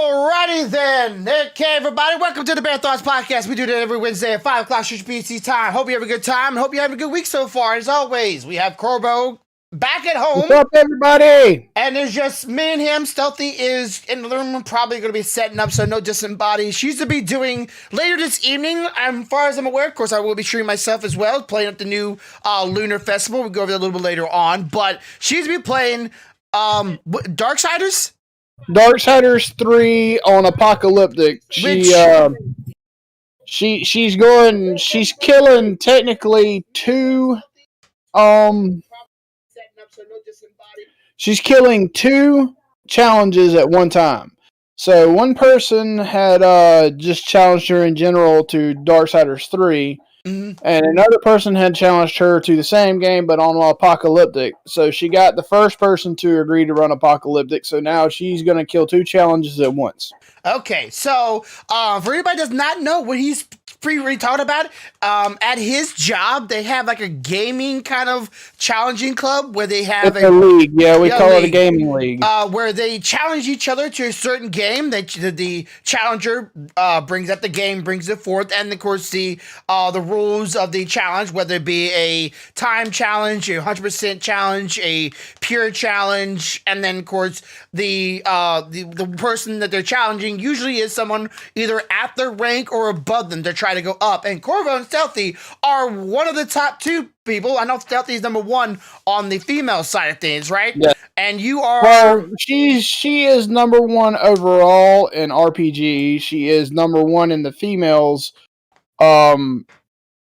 Alrighty then. Okay, everybody. Welcome to the BearThoughts podcast. We do that every Wednesday at 5 o'clock PC time. Hope you have a good time and hope you have a good week so far. As always, we have Corbo back at home. What's up, everybody? And there's just me and him. Stealthy is in the living room, probably going to be setting up, so no disembodied. She's to be doing later this evening, as far as I'm aware. Of course, I will be streaming myself as well, playing at the new Lunar Festival. We'll go over that a little bit later on. But she's to be playing Darksiders? Darksiders 3 on Apocalyptic. She's killing technically she's killing two challenges at one time. So one person had just challenged her in general to Darksiders 3, and another person had challenged her to the same game but on Apocalyptic. So she got the first person to agree to run Apocalyptic, so now she's going to kill two challenges at once. Okay, so for anybody that does not know what he's talking about, at his job, they have like a gaming kind of challenging club where they have a league. Yeah, we call it a gaming league. Where they challenge each other to a certain game. The challenger brings up the game, brings it forth, and of course the rules of the challenge, whether it be a time challenge, a 100% challenge, a pure challenge, and then of course the person that they're challenging usually is someone either at their rank or above them. They're trying to go up, and Corvo and Stealthy are one of the top two people. I know Stealthy is number one on the female side of things, right? Yeah. And you are... Well, she is number one overall in RPG. She is number one in the females,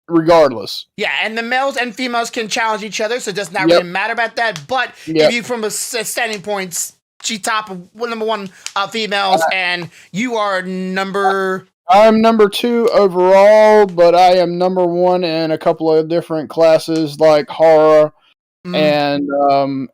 regardless. Yeah, and the males and females can challenge each other, so it does not really matter about that. But if you, from a standing points, she top number one females, and you are number... I'm number 2 overall, but I am number 1 in a couple of different classes like horror and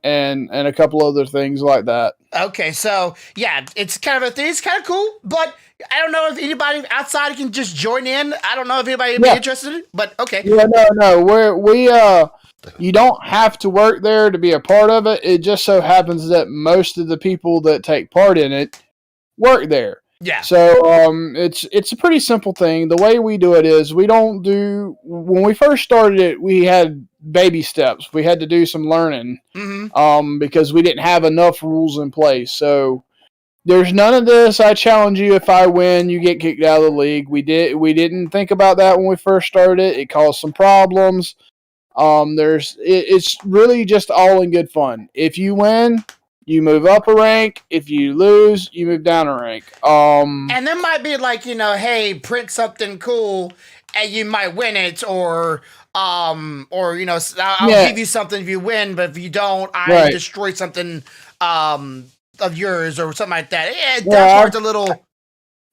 a couple other things like that. Okay, so yeah, it's kind of a thing. It's kind of cool, but I don't know if anybody outside can just join in. I don't know if anybody would be interested, but okay. Yeah, no. You don't have to work there to be a part of it. It just so happens that most of the people that take part in it work there. Yeah. So it's a pretty simple thing. The way we do it is when we first started it, we had baby steps. We had to do some learning because we didn't have enough rules in place. So there's none of this. I challenge you. If I win, you get kicked out of the league. We didn't think about that when we first started it. It caused some problems. It's really just all in good fun. If you win, you move up a rank. If you lose, you move down a rank. And there might be like, hey, print something cool, and you might win it, or I'll give you something if you win, but if you don't, I destroy something of yours or something like that. That part's a little.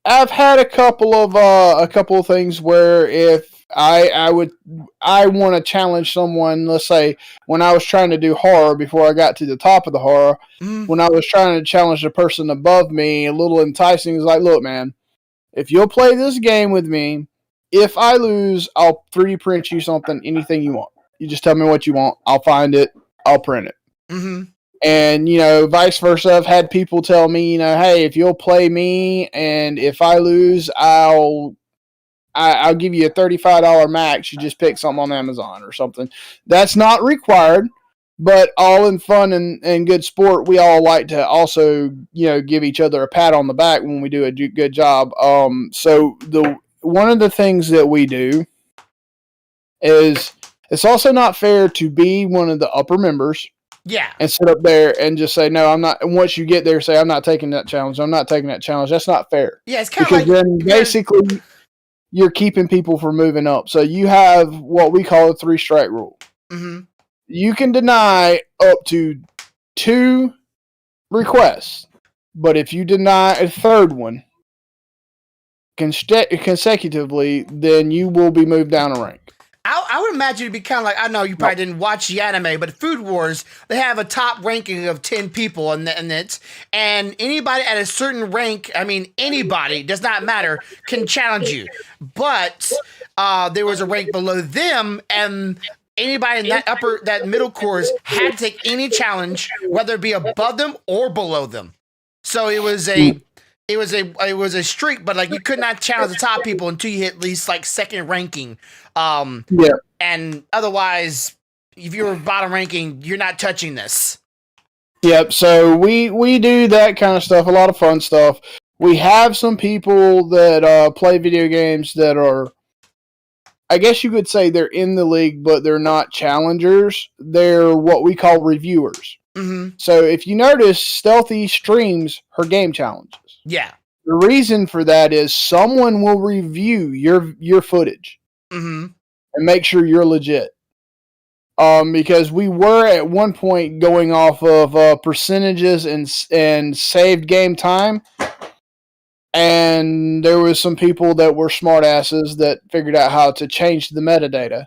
I've had a couple of things where if I want to challenge someone, let's say when I was trying to do horror before I got to the top of the horror, when I was trying to challenge the person above me, a little enticing is like, look, man, if you'll play this game with me, if I lose, I'll 3D print you something, anything you want. You just tell me what you want. I'll find it. I'll print it. And, vice versa. I've had people tell me, hey, if you'll play me and if I lose, I'll give you a $35 max. You just pick something on Amazon or something. That's not required, but all in fun and good sport, we all like to also, give each other a pat on the back when we do a good job. So one of the things that we do is it's also not fair to be one of the upper members. Yeah. And sit up there and just say, no, I'm not. And once you get there, say, I'm not taking that challenge. I'm not taking that challenge. That's not fair. Yeah, it's kind of like. Because then basically you're keeping people from moving up. So you have what we call a 3-strike rule. You can deny up to 2 requests, but if you deny a third one consecutively, then you will be moved down a rank. I would imagine it'd be kind of like, I know you probably didn't watch the anime, but Food Wars, they have a top ranking of 10 people in it, and anybody at a certain rank, anybody, does not matter, can challenge you. But there was a rank below them, and anybody in that middle course had to take any challenge, whether it be above them or below them. So it was it was a streak, but like you could not challenge the top people until you hit at least like second ranking. Yeah. And otherwise, if you were bottom ranking, you're not touching this. Yep. So we do that kind of stuff, a lot of fun stuff. We have some people that play video games that are, I guess you could say they're in the league, but they're not challengers. They're what we call reviewers. Mm-hmm. So if you notice, Stealthy streams her game challenges. Yeah. The reason for that is someone will review your footage and make sure you're legit. Because we were at one point going off of percentages and saved game time, and there was some people that were smartasses that figured out how to change the metadata.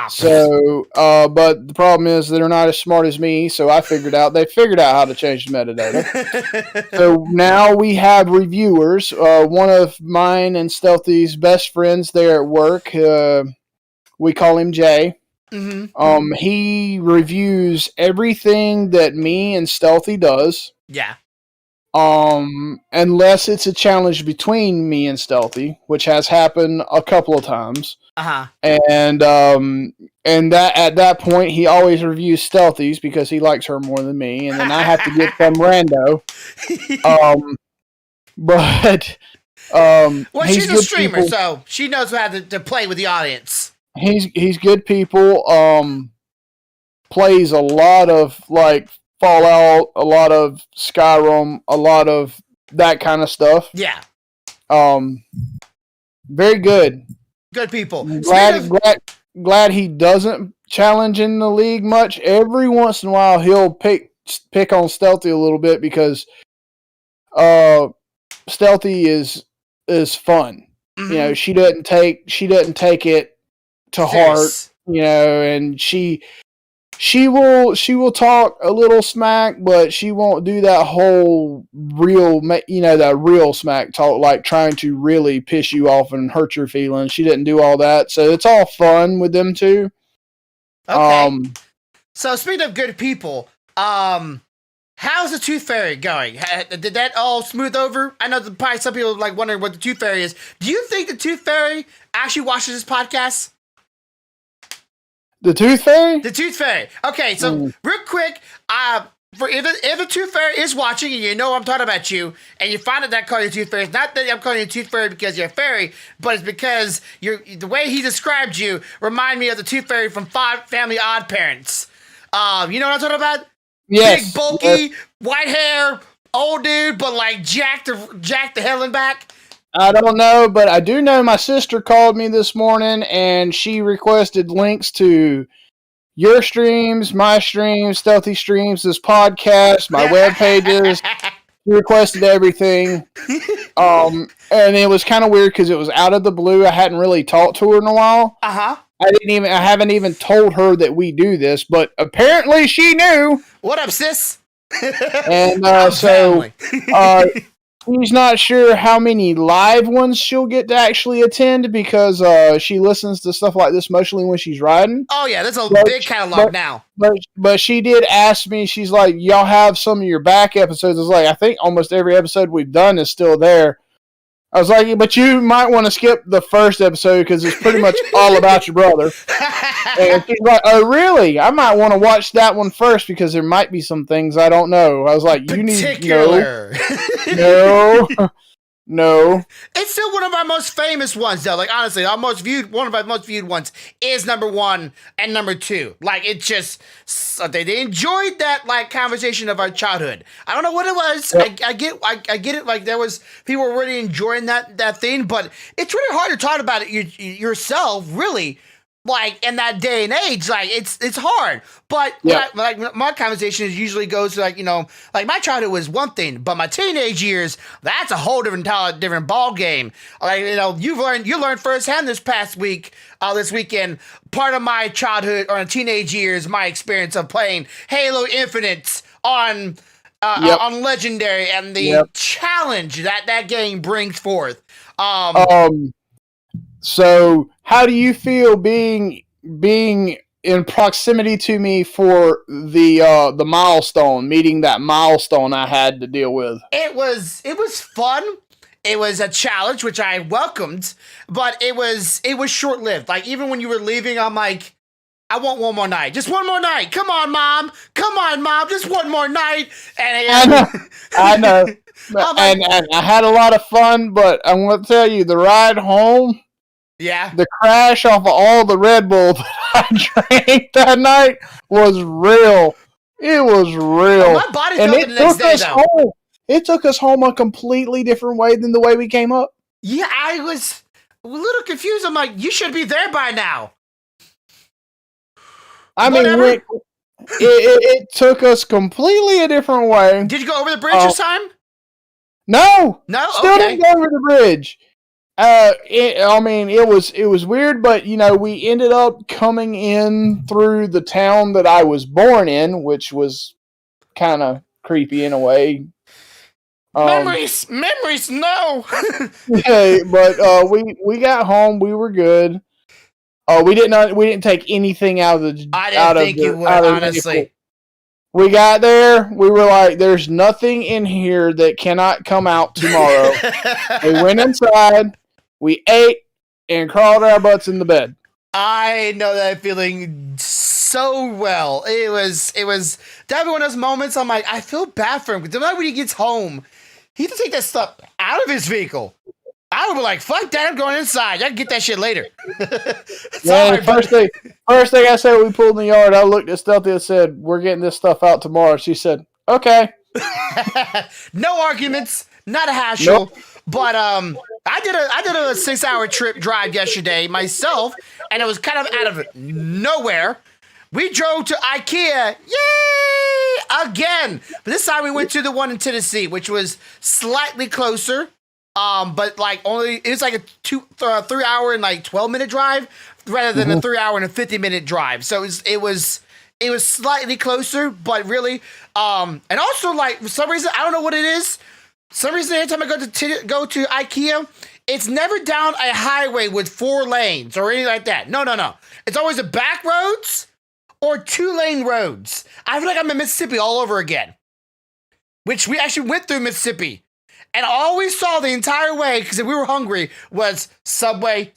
So, but the problem is they're not as smart as me, so they figured out how to change the metadata. So now we have reviewers. One of mine and Stealthy's best friends there at work, we call him Jay. Mm-hmm. He reviews everything that me and Stealthy does. Yeah. Unless it's a challenge between me and Stealthy, which has happened a couple of times. And that at that point he always reviews Stealthy's because he likes her more than me, and then I have to get some rando. Well, she's a streamer, so she knows how to play with the audience. He's good people. Plays a lot of like Fallout, a lot of Skyrim, a lot of that kind of stuff. Yeah. Very good. Good people. Glad he doesn't challenge in the league much. Every once in a while he'll pick on Stealthy a little bit because Stealthy is fun. Mm-hmm. You know, she doesn't take it to heart, you know, and she will talk a little smack, but she won't do that whole that real smack talk, like trying to really piss you off and hurt your feelings. She didn't do all that, so it's all fun with them two. Okay. So speaking of good people, how's the Tooth Fairy going? Did that all smooth over? I know probably some people like wondering what the Tooth Fairy is. Do you think the Tooth Fairy actually watches this podcast? The Tooth Fairy? The Tooth Fairy. Okay, so real quick, if the Tooth Fairy is watching and you know I'm talking about you, and you find out that I call you Tooth Fairy, it's not that I'm calling you Tooth Fairy because you're a fairy, but it's because the way he described you remind me of the Tooth Fairy from Family Odd Parents. You know what I'm talking about? Yes. Big, bulky, white hair, old dude, but like jacked the hell and back. I don't know, but I do know my sister called me this morning and she requested links to your streams, my streams, Stealthy streams, this podcast, my web pages. She requested everything. And it was kind of weird because it was out of the blue. I hadn't really talked to her in a while. I haven't even told her that we do this, but apparently she knew. What up, sis? And she's not sure how many live ones she'll get to actually attend because she listens to stuff like this mostly when she's riding. Oh yeah, that's a big catalog now. But she did ask me, she's like, y'all have some of your back episodes. I was like, I think almost every episode we've done is still there. I was like, but you might want to skip the first episode because it's pretty much all about your brother. And she's like, oh, really? I might want to watch that one first because there might be some things I don't know. I was like, you need to know. No. It's still one of our most famous ones, though. Like, honestly, one of our most viewed ones is number 1 and number 2. Like, it just, they enjoyed that, like, conversation of our childhood. I don't know what it was. Yep. I get it. Like, people were really enjoying that thing, but it's really hard to talk about it yourself, really. Like, in that day and age, like, it's hard. But, my conversation usually goes to, like, you know, like, my childhood was one thing, but my teenage years, that's a whole different ball game. Like, you know, you learned firsthand this weekend, part of my childhood or teenage years, my experience of playing Halo Infinite on Legendary and the challenge that game brings forth. So, how do you feel being in proximity to me for the milestone, meeting that milestone I had to deal with. It was fun. It was a challenge, which I welcomed, but it was short lived. Like, even when you were leaving, I'm like, I want one more night. Just one more night. Come on, mom. Come on, mom. Just one more night. And I know. Like, and I had a lot of fun, but I want to tell you, the ride home, yeah, the crash off of all the Red Bull that I drank that night was real. It was real. my body felt it the next day, though. Home. It took us home a completely different way than the way we came up. Yeah, I was a little confused. I'm like, you should be there by now. I mean, it took us completely a different way. Did you go over the bridge this time? No. Still didn't go over the bridge. It was weird, but we ended up coming in through the town that I was born in, which was kind of creepy in a way. Memories, no. Yeah, but we got home. We were good. We didn't take anything out of the. I didn't think you would, honestly. We got there. We were like, "There's nothing in here that cannot come out tomorrow." We went inside. We ate and crawled our butts in the bed. I know that feeling so well. It was definitely one of those moments. I'm like, I feel bad for him because the night when he gets home, he has to take that stuff out of his vehicle. I would be like, fuck that, I'm going inside. I can get that shit later. Yeah, first thing I said when we pulled in the yard, I looked at Stealthy and said, we're getting this stuff out tomorrow. She said, okay. No arguments, not a hassle. Nope. But I did a 6-hour trip drive yesterday myself, and it was kind of out of nowhere. We drove to Ikea, yay, again. But this time we went to the one in Tennessee, which was slightly closer. But like it was like a 3 hour and like 12-minute drive rather than a 3 hour and a 50-minute drive. So it was slightly closer, but really, and also like for some reason, I don't know what it is. For some reason, every time I go to Ikea, it's never down a highway with 4 lanes or anything like that. No. It's always a back roads or 2-lane roads. I feel like I'm in Mississippi all over again, which we actually went through Mississippi. And all we saw the entire way, because we were hungry, was subway.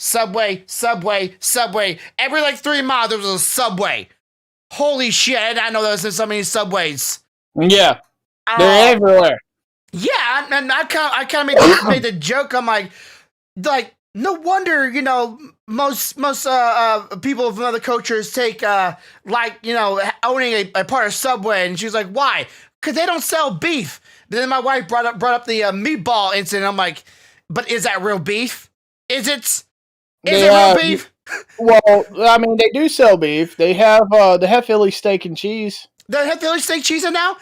Every like 3 miles, there was a subway. Holy shit, I did not know there was so many subways. Yeah, they're everywhere. Yeah, and I kind of made the joke. I'm like, no wonder, most people from other cultures take, owning a part of Subway. And she was like, why? Because they don't sell beef. But then my wife brought up the meatball incident. I'm like, but is that real beef? Is it real beef? Well, I mean, they do sell beef. They have Philly steak and cheese. They have Philly steak cheese in now?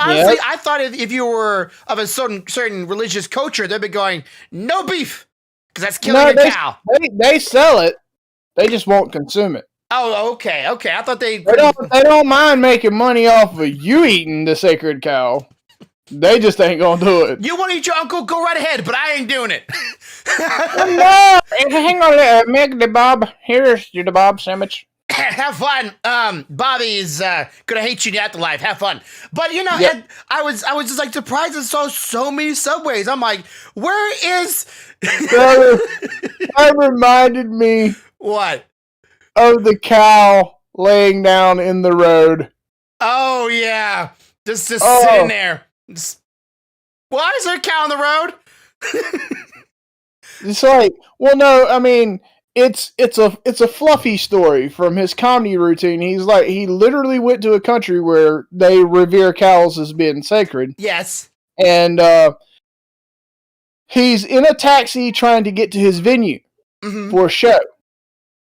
Honestly, Yep. I thought if you were of a certain religious culture, they'd be going, no beef, because that's killing a cow. They sell it. They just won't consume it. Oh, okay. I thought they don't mind making money off of you eating the sacred cow. They just ain't gonna do it. You want to eat your uncle? Go right ahead, but I ain't doing it. No, hang on, make the Bob. Here's your Bob sandwich. Have fun. Bobby is gonna hate you in the afterlife. Have fun. But Yep. I was just like surprised and saw so many subways. I'm like, where is? That reminded me What? of the cow laying down in the road. Oh yeah, just sitting there. Why is there a cow on the road? It's like, well, no, I mean, it's a fluffy story from his comedy routine. He's like, he literally went to a country where they revere cows as being sacred. Yes. And he's in a taxi trying to get to his venue for a show.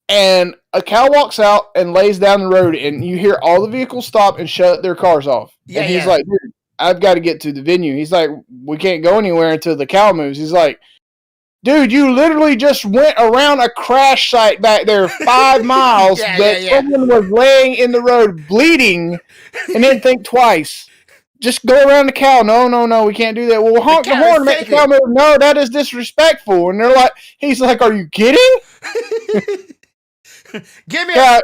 And a cow walks out and lays down the road, and you hear all the vehicles stop and shut their cars off. Yeah, and he's like, dude, I've got to get to the venue. He's like, we can't go anywhere until the cow moves. He's like, dude, you literally just went around a crash site back there 5 miles someone was laying in the road bleeding and didn't think twice. Just go around the cow. No, we can't do that. Well, honk the horn, make the cow move. No, that is disrespectful. And he's like, are you kidding? Give me Yeah,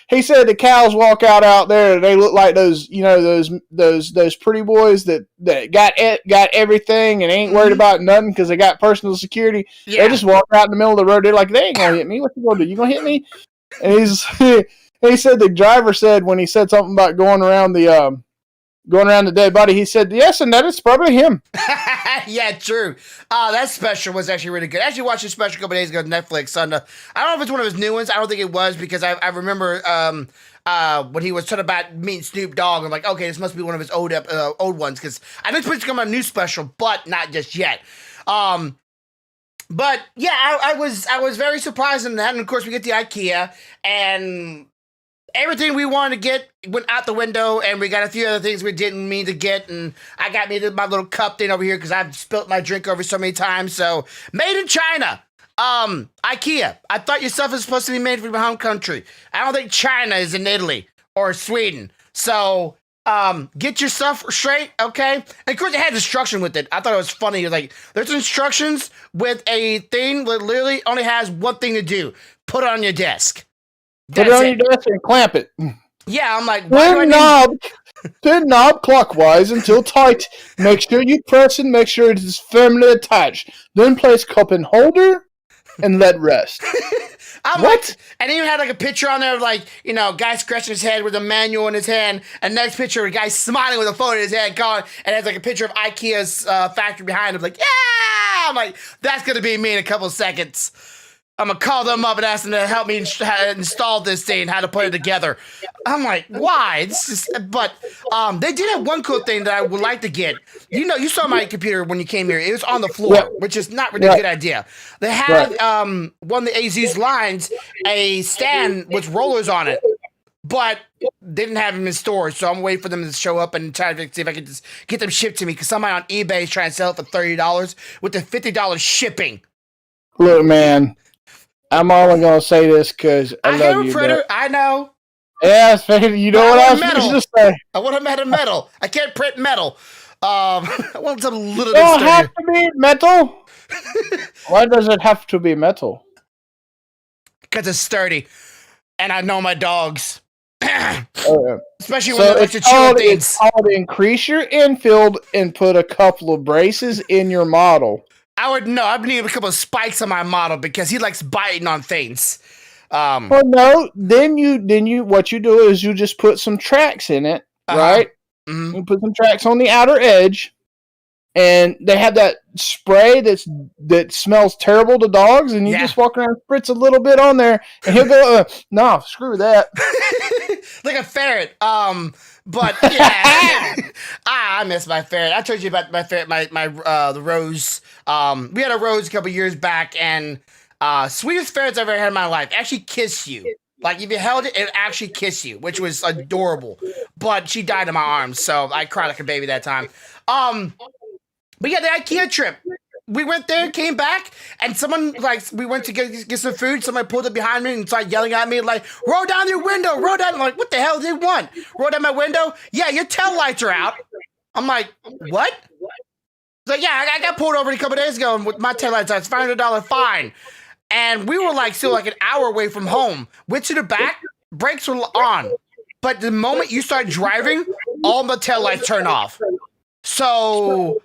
he said the cows walk out there. They look like those, those pretty boys that got everything and ain't worried about nothing because they got personal security. Yeah. They just walk out in the middle of the road. They're like, they ain't gonna hit me. What you gonna do? You gonna hit me? And he said the driver said when he said something about going around the dead body, he said yes, and that is probably him. Yeah, true. That special was actually really good. I actually watched a special a couple days ago on Netflix. I don't know if it's one of his new ones. I don't think it was because I remember when he was talking about meeting Snoop Dogg. I'm like, okay, this must be one of his old ones because I know it's supposed to come out a new special, but not just yet. But yeah, I was very surprised in that, and of course we get the IKEA and. Everything we wanted to get went out the window, and we got a few other things we didn't mean to get, and I got me my little cup thing over here because I've spilt my drink over so many times. So, made in China. IKEA. I thought your stuff was supposed to be made from your home country. I don't think China is in Italy or Sweden. So, get your stuff straight, okay? And of course, it had instruction with it. I thought it was funny. Like, there's instructions with a thing that literally only has one thing to do. Put it on your desk. Put it on your desk and clamp it. Yeah, I'm like, Pin knob clockwise until tight. Make sure you press and make sure it is firmly attached. Then place cup in holder and let rest. I'm what? Like, and he even had like a picture on there of like, guy scratching his head with a manual in his hand. And next picture, a guy smiling with a phone in his hand, and has like a picture of IKEA's factory behind him. Like, yeah! I'm like, that's going to be me in a couple seconds. I'm going to call them up and ask them to help me install this thing, how to put it together. I'm like, why? But they did have one cool thing that I would like to get. You saw my computer when you came here. It was on the floor, which is not really a good idea. They had one of the AZ's lines, a stand with rollers on it, but they didn't have them in stores. So I'm waiting for them to show up and try to see if I can just get them shipped to me because somebody on eBay is trying to sell it for $30 with the $50 shipping. Look, man. I'm only gonna say this because I love you. Printer. I know. Yeah, you know what I was supposed to say. I want them out of metal. I can't print metal. I want something a little bit sturdy. Don't have to be metal. Why does it have to be metal? Because it's sturdy, and I know my dogs. Especially when so they like to chew things. It's called increase your infield and put a couple of braces in your model. I need a couple of spikes on my model because he likes biting on things. Well, no. Then what you do is you just put some tracks in it, right? Mm-hmm. You put some tracks on the outer edge, and they have that spray that smells terrible to dogs, and you just walk around and spritz a little bit on there, and he'll go, no, screw that. Like a ferret. But yeah, I miss my ferret. I told you about my ferret, the rose. We had a rose a couple years back, and sweetest ferrets I've ever had in my life. Actually kiss you. Like if you held it, it actually kiss you, which was adorable. But she died in my arms, so I cried like a baby that time. But yeah, the IKEA trip. We went there, came back, and someone, we went to get some food. Somebody pulled up behind me and started yelling at me, like, roll down your window, roll down. I'm like, what the hell do they want? Roll down my window? Yeah, your tail lights are out. I'm like, what? So yeah, I got pulled over a couple days ago with my tail lights out. It's $500 fine. And we were still an hour away from home. Went to the back, brakes were on. But the moment you start driving, all the tail lights turn off. So...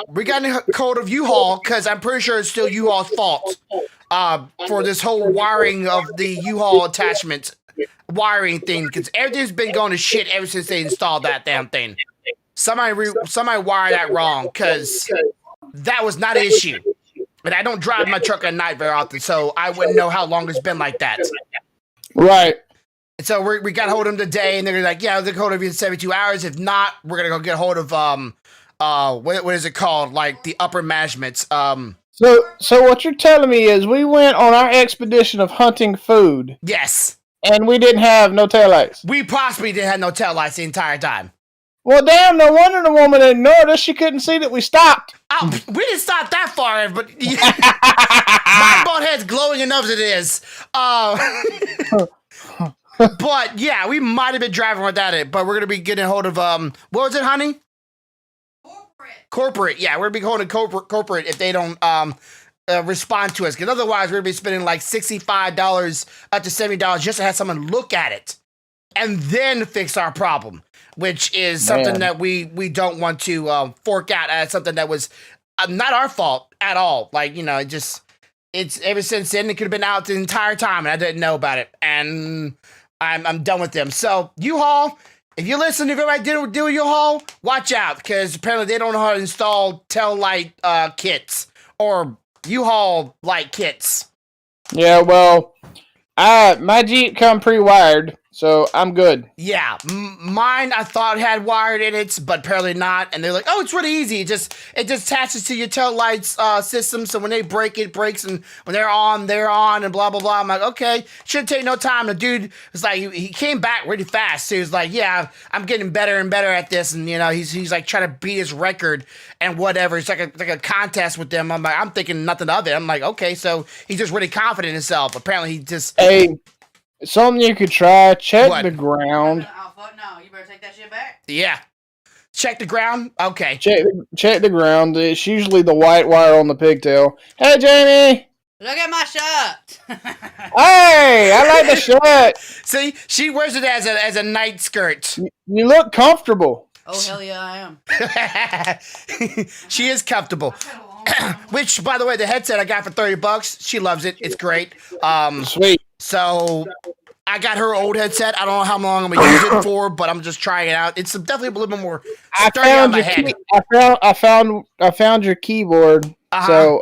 we got in a code of U-Haul because I'm pretty sure it's still U-Haul's fault for this whole wiring of the U-Haul attachment wiring thing because everything's been going to shit ever since they installed that damn thing. Somebody wired that wrong because that was not an issue. And I don't drive my truck at night very often, so I wouldn't know how long it's been like that. Right. So we got hold of them today, and they're like, yeah, they'll get hold of you in 72 hours. If not, we're going to go get hold of what is it called? Like the upper managements. So what you're telling me is we went on our expedition of hunting food. Yes. And we didn't have no taillights. We possibly didn't have no taillights the entire time. Well, damn, no wonder the woman ignored us. She couldn't see that we stopped. Oh, we didn't stop that far, but my bald head's glowing enough as it is. But yeah, we might have been driving without it, but we're going to be getting a hold of, what was it, honey? Corporate, yeah, we're gonna be holding corporate if they don't respond to us, because otherwise we're gonna be spending like $65 up to $70 just to have someone look at it and then fix our problem, which is something that we don't want to fork out as something that was not our fault at all. Like, you know, it's ever since then, it could have been out the entire time and I didn't know about it. And I'm done with them. So U-Haul, if you listen, if everybody did do U-Haul, watch out, because apparently they don't know how to install tail light kits or U-Haul light kits. Yeah, well, my Jeep come pre-wired, so I'm good. Yeah, mine I thought had wired in it, but apparently not. And they're like, "Oh, it's really easy. It just attaches to your tail lights system. So when they break, it breaks, and when they're on, and blah blah blah." I'm like, "Okay, shouldn't take no time." The dude was like, he came back really fast. So he was like, "Yeah, I'm getting better and better at this," and you know, he's like trying to beat his record and whatever. It's like a contest with them. I'm thinking nothing of it. I'm like, okay, so he's just really confident in himself. Apparently, he just something you could try. Check what? The ground. No, you better take that shit back. Yeah. Check the ground? Okay. Check the ground. It's usually the white wire on the pigtail. Hey, Jamie! Look at my shirt! Hey! I like the shirt! See? She wears it as a night skirt. You look comfortable. Oh, hell yeah, I am. She is comfortable. Which, by the way, the headset I got for $30. She loves it. It's great. Sweet. So I got her old headset. I don't know how long I'm gonna use it for, but I'm just trying it out. It's definitely a little bit more sturdy on my head. I found your keyboard. So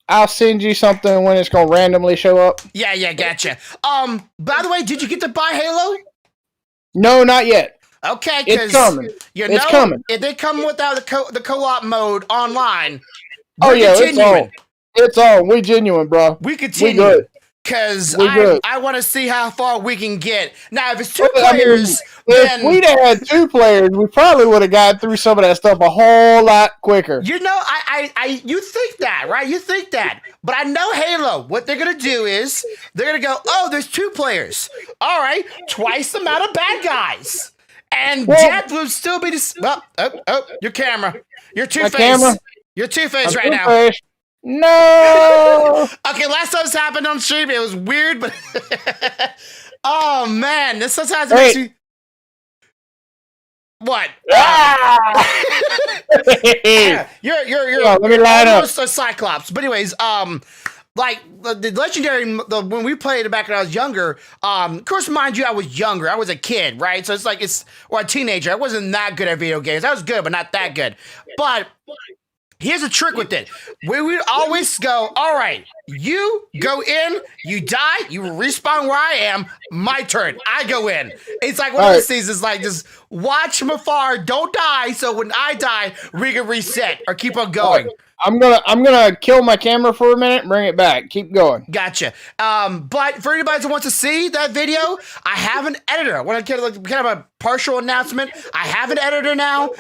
I'll send you something when it's gonna randomly show up. Yeah, gotcha. By the way, did you get to buy Halo? No, not yet. Okay, it's coming. It's coming. If they come without the co-op mode online, it's on. We genuine, bro. We continue. Because I want to see how far we can get. Now, if it's two players, if we'd had 2 players, we probably would have gotten through some of that stuff a whole lot quicker. You know, you think that, right? You think that. But I know Halo. What they're going to do is they're going to go, oh, there's 2 players. All right, twice the amount of bad guys. And death will still be the... Oh, your camera. Your Two-Face. You're Two-Face right now. No. Okay, last time this happened on stream, it was weird, but oh man, this sometimes makes you. What? You're let me line almost up. a Cyclops. But anyways, like the legendary, when we played it back when I was younger, of course, mind you, I was younger. I was a kid, right? So it's like or a teenager. I wasn't that good at video games. I was good, but not that good. But here's a trick with it. We would always go, all right, you go in, you die, you respawn where I am, my turn, I go in. It's like one of those seasons, like just watch from afar, don't die, so when I die, we can reset or keep on going. I'm gonna kill my camera for a minute and bring it back. Keep going. Gotcha. But for anybody that wants to see that video, I have an editor. I want to kind of a partial announcement. I have an editor now.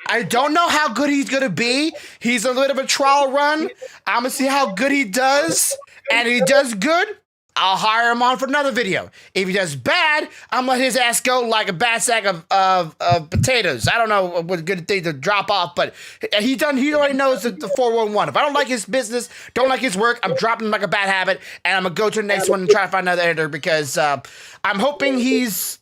I don't know how good he's gonna be. He's a little bit of a trial run. I'm gonna see how good he does, and if he does good, I'll hire him on for another video. If he does bad, I'm gonna let his ass go like a bad sack of potatoes. I don't know what a good thing to drop off, but he already knows the 411. If I don't like his business, don't like his work, I'm dropping him like a bad habit, and I'm gonna go to the next one and try to find another editor because I'm hoping he seems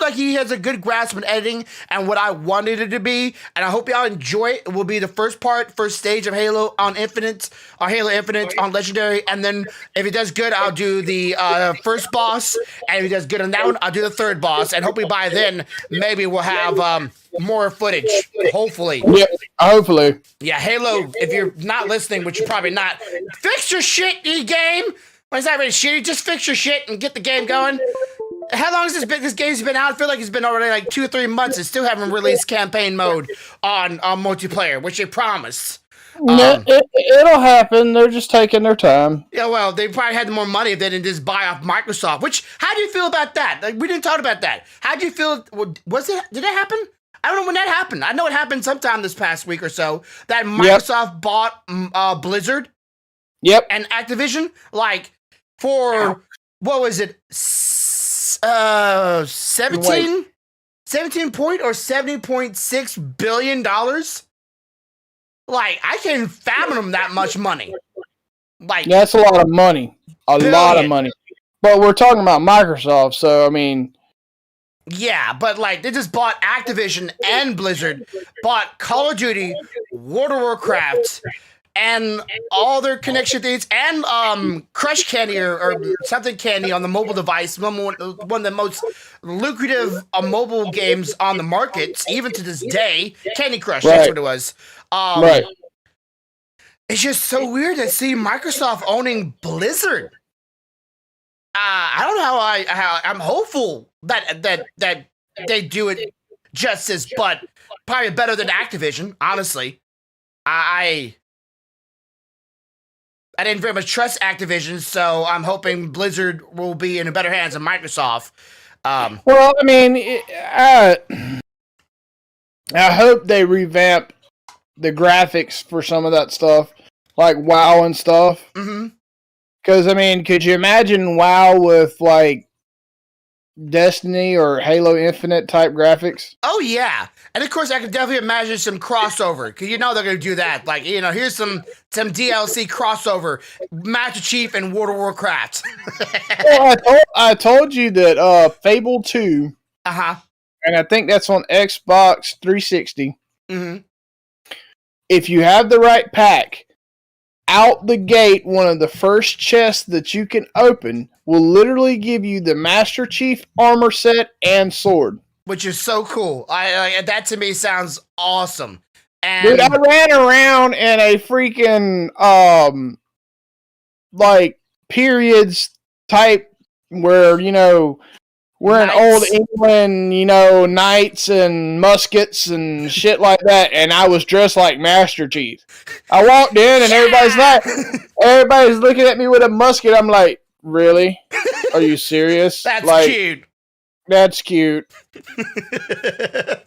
like he has a good grasp on editing and what I wanted it to be, and I hope y'all enjoy it. It will be the first stage of Halo on Infinite, or Halo Infinite on Legendary, and then if it does good, I'll do the first boss, and if he does good on that one, I'll do the third boss, and hopefully by then, maybe we'll have more footage, hopefully. Yeah, hopefully. Yeah, Halo, if you're not listening, which you're probably not, fix your shit, e-game! When it's not really shitty, just fix your shit and get the game going. How long has this game's been out? I feel like it's been already like 2 or 3 months. It still haven't released campaign mode on multiplayer, which they promised. It'll happen. They're just taking their time. Yeah, well, they probably had more money if they didn't just buy off Microsoft. Which, how do you feel about that? Like, we didn't talk about that. How do you feel? Did that happen? I don't know when that happened. I know it happened sometime this past week or so that Microsoft bought Blizzard. Yep. And Activision, like, for what was it? 17 point or $70.6 billion. Like, I can't fathom that much money. Like, Yeah, that's a lot of money. A lot of money. But we're talking about Microsoft, so I mean. Yeah, but like they just bought Activision and Blizzard, bought Call of Duty, World of Warcraft, and all their connection things, and Crush Candy or something candy on the mobile device, one of the most lucrative mobile games on the market, even to this day. Candy Crush, that's what it was. Right. It's just so weird to see Microsoft owning Blizzard. I don't know how I'm hopeful that they do it justice, but probably better than Activision. Honestly, I didn't very much trust Activision, so I'm hoping Blizzard will be in better hands than Microsoft. Well, I mean, I hope they revamp the graphics for some of that stuff, like WoW and stuff. Mm-hmm. Because, I mean, could you imagine WoW with, like, Destiny or Halo Infinite type graphics? Oh, yeah. And, of course, I could definitely imagine some crossover, because you know they're going to do that. Like, you know, here's some DLC crossover, Master Chief and World of Warcraft. Well, I told you that Fable 2, uh-huh, and I think that's on Xbox 360, mm-hmm. if you have the right pack, out the gate, one of the first chests that you can open will literally give you the Master Chief armor set and sword. Which is so cool. That to me sounds awesome. And dude, I ran around in a freaking like periods type where, you know, we're in old England, you know, knights and muskets and shit like that, and I was dressed like Master Chief. I walked in and everybody's looking at me with a musket. I'm like, really? Are you serious? That's like, cute. That's cute. But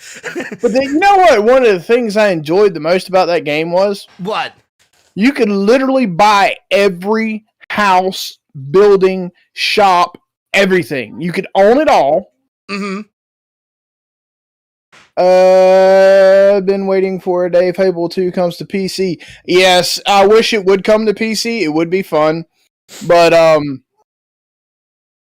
then, you know what? One of the things I enjoyed the most about that game was what? You could literally buy every house, building, shop, everything. You could own it all. Mm-hmm. I've been waiting for a day Fable 2 comes to PC. Yes, I wish it would come to PC. It would be fun. But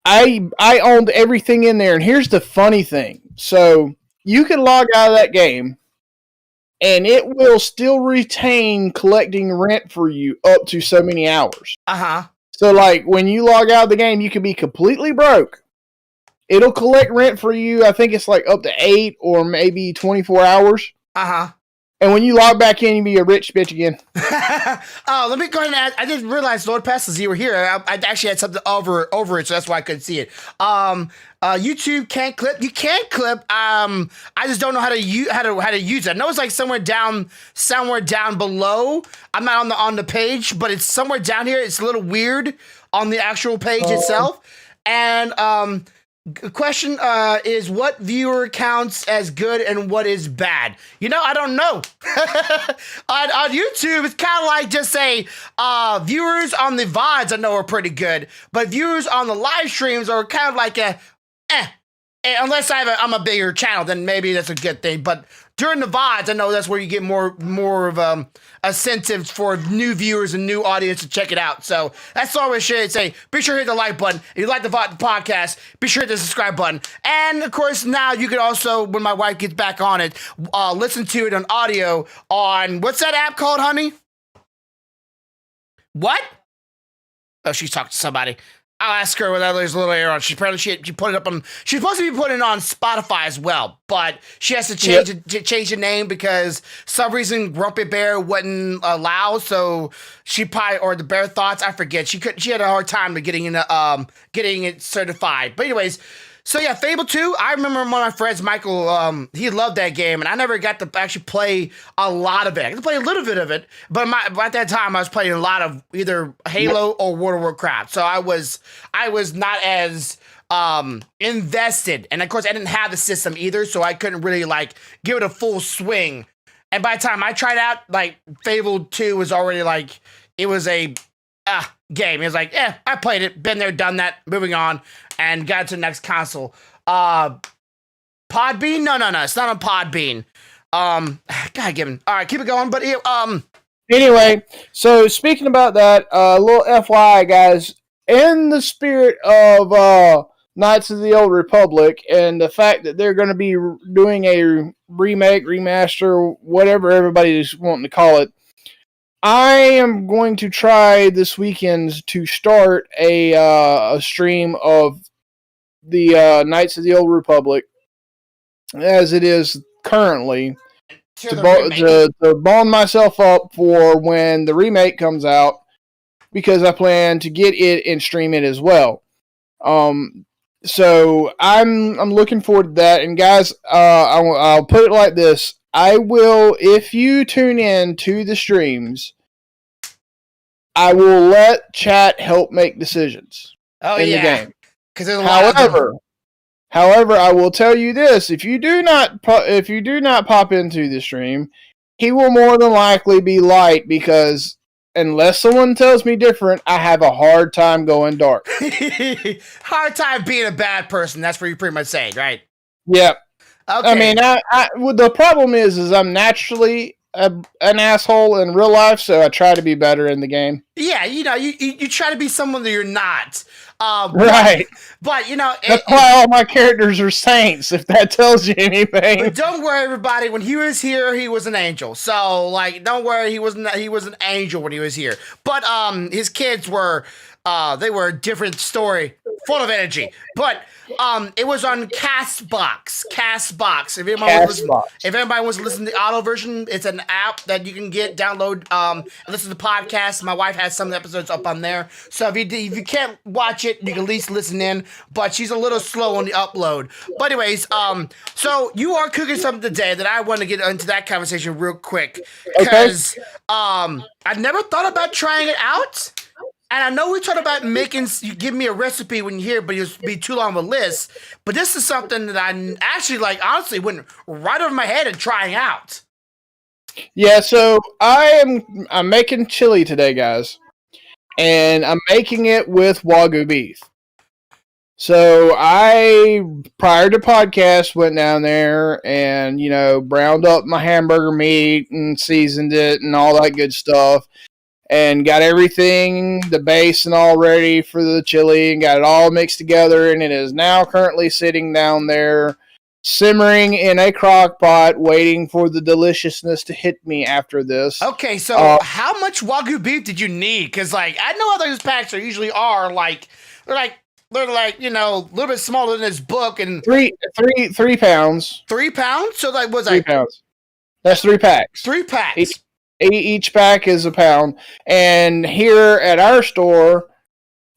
I owned everything in there, and here's the funny thing. So you can log out of that game, and it will still retain collecting rent for you up to so many hours. Uh-huh. So, like, when you log out of the game, you can be completely broke. It'll collect rent for you, I think it's like up to 8 or maybe 24 hours. Uh-huh. And when you log back in, you'll be a rich bitch again. Oh, let me go ahead and add. I didn't realize, Lord Passes, you were here. I actually had something over it, so that's why I couldn't see it. YouTube can't clip. You can't clip. I just don't know how to use it. I know it's like somewhere down below. I'm not on the page, but it's somewhere down here. It's a little weird on the actual page itself. And question is, what viewer counts as good and what is bad? You know, I don't know. on YouTube, it's kind of like just say viewers on the VODs I know are pretty good, but viewers on the live streams are kind of like unless I'm a bigger channel, then maybe that's a good thing. But during the VODs, I know that's where you get more of incentives for new viewers and new audience to check it out. So that's all I should say. Be sure to hit the like button. If you like the podcast, be sure to hit the subscribe button. And of course, now you can also, when my wife gets back on it, listen to it on audio on, what's that app called, honey? What? Oh, she's talking to somebody. I'll ask her whether there's a little error on. She put it up on. She's supposed to be putting it on Spotify as well, but she has to change the name because some reason Grumpy Bear wouldn't allow. So she probably, or the BearThoughts, I forget. She had a hard time getting it certified. But anyways. So yeah, Fable 2, I remember one of my friends, Michael, he loved that game, and I never got to actually play a lot of it. I got to play a little bit of it, but at that time, I was playing a lot of either Halo or World of Warcraft, so I was not as invested, and of course, I didn't have the system either, so I couldn't really, like, give it a full swing, and by the time I tried out, like, Fable 2 was already, like, it was a game. It was like, I played it, been there, done that, moving on, and got to the next console. Podbean? No, it's not on Podbean. God given. All right, keep it going. But Anyway, so speaking about that, a little FYI, guys, in the spirit of Knights of the Old Republic and the fact that they're going to be doing a remake, remaster, whatever everybody's wanting to call it, I am going to try this weekend to start a stream of the Knights of the Old Republic as it is currently. To bond myself up for when the remake comes out, because I plan to get it and stream it as well. So I'm looking forward to that. And guys, I'll put it like this: I will, if you tune in to the streams, I will let chat help make decisions in the game. However, I will tell you this: if you do not pop into the stream, he will more than likely be light, because unless someone tells me different, I have a hard time going dark. Hard time being a bad person. That's what you're pretty much saying, right? Yep. Okay. I mean, the problem is I'm naturally an asshole in real life, so I try to be better in the game. Yeah, you try to be someone that you're not. Right. But that's why all my characters are saints, if that tells you anything. But don't worry, everybody. When he was here, he was an angel. So, don't worry, he was an angel when he was here. But his kids were they were a different story, full of energy. But it was on Castbox. If anybody wants to listen to the audio version, it's an app that you can download, and listen to podcasts. My wife has some episodes up on there. So if you can't watch it, you can at least listen in. But she's a little slow on the upload. But anyways, so you are cooking something today that I want to get into that conversation real quick, because I never thought about trying it out. And I know we talked about you give me a recipe when you're here, but it'll be too long of a list. But this is something that I actually, honestly went right over my head and trying out. Yeah, so I'm making chili today, guys. And I'm making it with Wagyu beef. So I, prior to podcast, went down there and, browned up my hamburger meat and seasoned it and all that good stuff. And got everything, the base and all ready for the chili, and got it all mixed together, and it is now currently sitting down there, simmering in a crock pot, waiting for the deliciousness to hit me after this. Okay, so how much Wagyu beef did you need? Because, I know how those packs usually are, they're a little bit smaller than this book, and 3 pounds. 3 pounds? So was 3 pounds. That's 3 packs. 3 packs. Each pack is £1, and here at our store,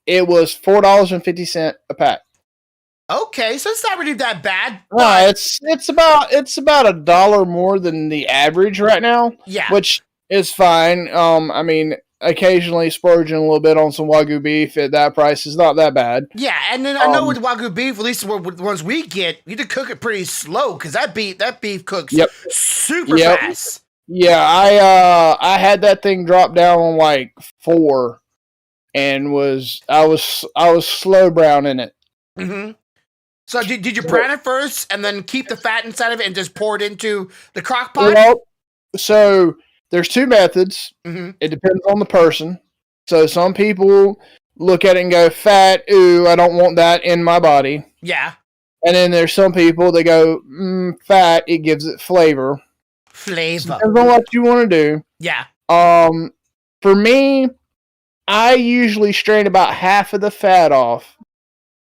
it was $4.50 a pack. Okay, so it's not really that bad. No, it's about $1 more than the average right now. Yeah, which is fine. I mean, occasionally splurging a little bit on some Wagyu beef at that price is not that bad. Yeah, and then I know with Wagyu beef, at least with the ones we get, you need to cook it pretty slow, because that beef cooks super fast. Yeah, I had that thing drop down on 4, and I was slow browning it. Mm-hmm. So did you brown it first, and then keep the fat inside of it, and just pour it into the crock pot? Well, so there's 2 methods. Mm-hmm. It depends on the person. So some people look at it and go, "Fat, ooh, I don't want that in my body." Yeah. And then there's some people that go, "Fat, it gives it flavor." Flavor. Depends on what you want to do. Yeah. For me, I usually strain about half of the fat off.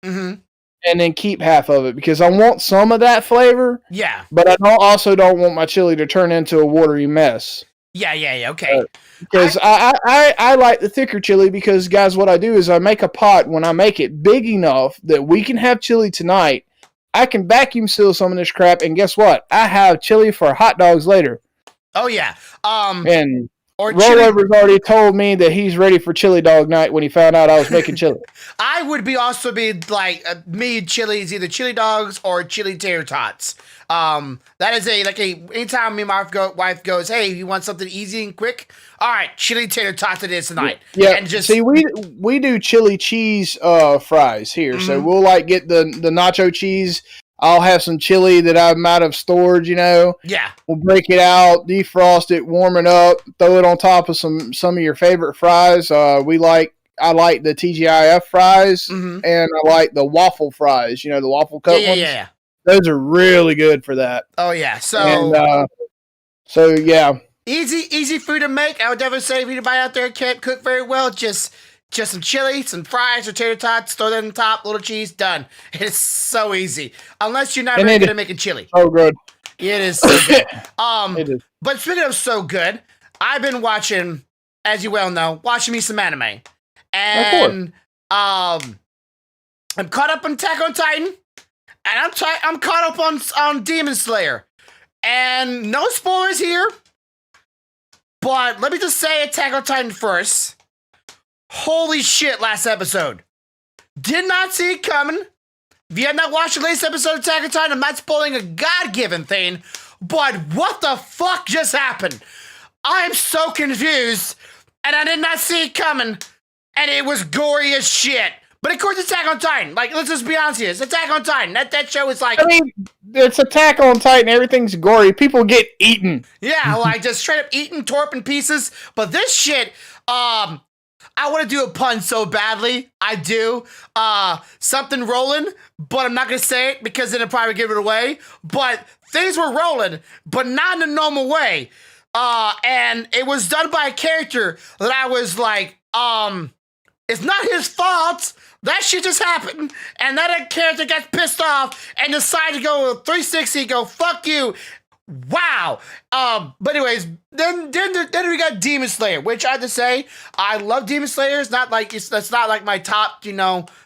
Mm-hmm. And then keep half of it, because I want some of that flavor. Yeah. But I also don't want my chili to turn into a watery mess. Yeah. Okay. Because I like the thicker chili, because, guys, what I do is I make a pot when I make it big enough that we can have chili tonight. I can vacuum seal some of this crap, and guess what? I have chili for hot dogs later. Oh, yeah. And Rollover's already told me that he's ready for chili dog night when he found out I was making chili. I would also be me chilies, either chili dogs or chili tater tots. That is anytime me and my wife goes, "Hey, you want something easy and quick? All right, chili tater tots it is tonight." Yeah, and see, we do chili cheese fries here. Mm-hmm. So we'll get the nacho cheese. I'll have some chili that I'm out of storage, Yeah. We'll break it out, defrost it, warm it up, throw it on top of some of your favorite fries. I like the TGIF fries, Mm-hmm. and I like the waffle fries, the waffle cut ones. Yeah. Those are really good for that. Oh, yeah. So yeah. Easy food to make. I would definitely say if anybody out there can't cook very well, just some chili, some fries, or tater tots, throw that on top, little cheese, done. It's so easy. Unless you're not very good at making chili. Oh, good. It is so good. It is. But speaking of so good, I've been watching, as you well know, me some anime. And I'm caught up on Attack on Titan, and I'm caught up on Demon Slayer. And no spoilers here, but let me just say Attack on Titan first. Holy shit, last episode. Did not see it coming. If you have not watched the latest episode of Attack on Titan, I'm not spoiling a God-given thing, but what the fuck just happened? I am so confused, and I did not see it coming, and it was gory as shit. But of course, Attack on Titan. Like, let's just be honest here. It's Attack on Titan. That show is like... I mean, it's Attack on Titan. Everything's gory. People get eaten. Yeah, like just straight up eaten, tore up in pieces. But this shit, I want to do a pun so badly. I do. Something rolling, but I'm not going to say it because then it'll probably give it away. But things were rolling, but not in a normal way. And it was done by a character that I was like, it's not his fault. That shit just happened. And that character got pissed off and decided to go 360, go, fuck you. Wow. But anyways, then we got Demon Slayer, which I have to say, I love Demon Slayer. It's not like that's not like my top,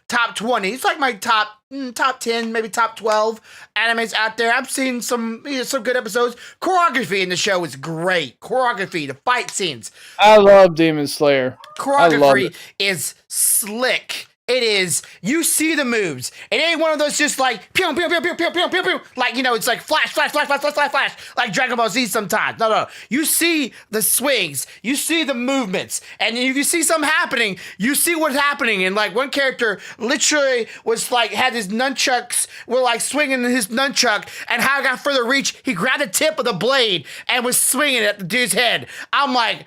top 20. It's like my top 10, maybe top 12 animes out there. I've seen some good episodes. Choreography in the show is great. Choreography, the fight scenes. I love Demon Slayer. Choreography is slick. It is, you see the moves. It ain't one of those just like, pew, pew, pew, pew, pew, pew, pew, pew. Like, it's like flash, flash, flash, flash, flash, flash, flash, like Dragon Ball Z sometimes. No. You see the swings. You see the movements. And if you see something happening, you see what's happening. And like one character literally was like, had his nunchucks, were like swinging his nunchuck. And how it got further reach, he grabbed the tip of the blade and was swinging it at the dude's head. I'm like,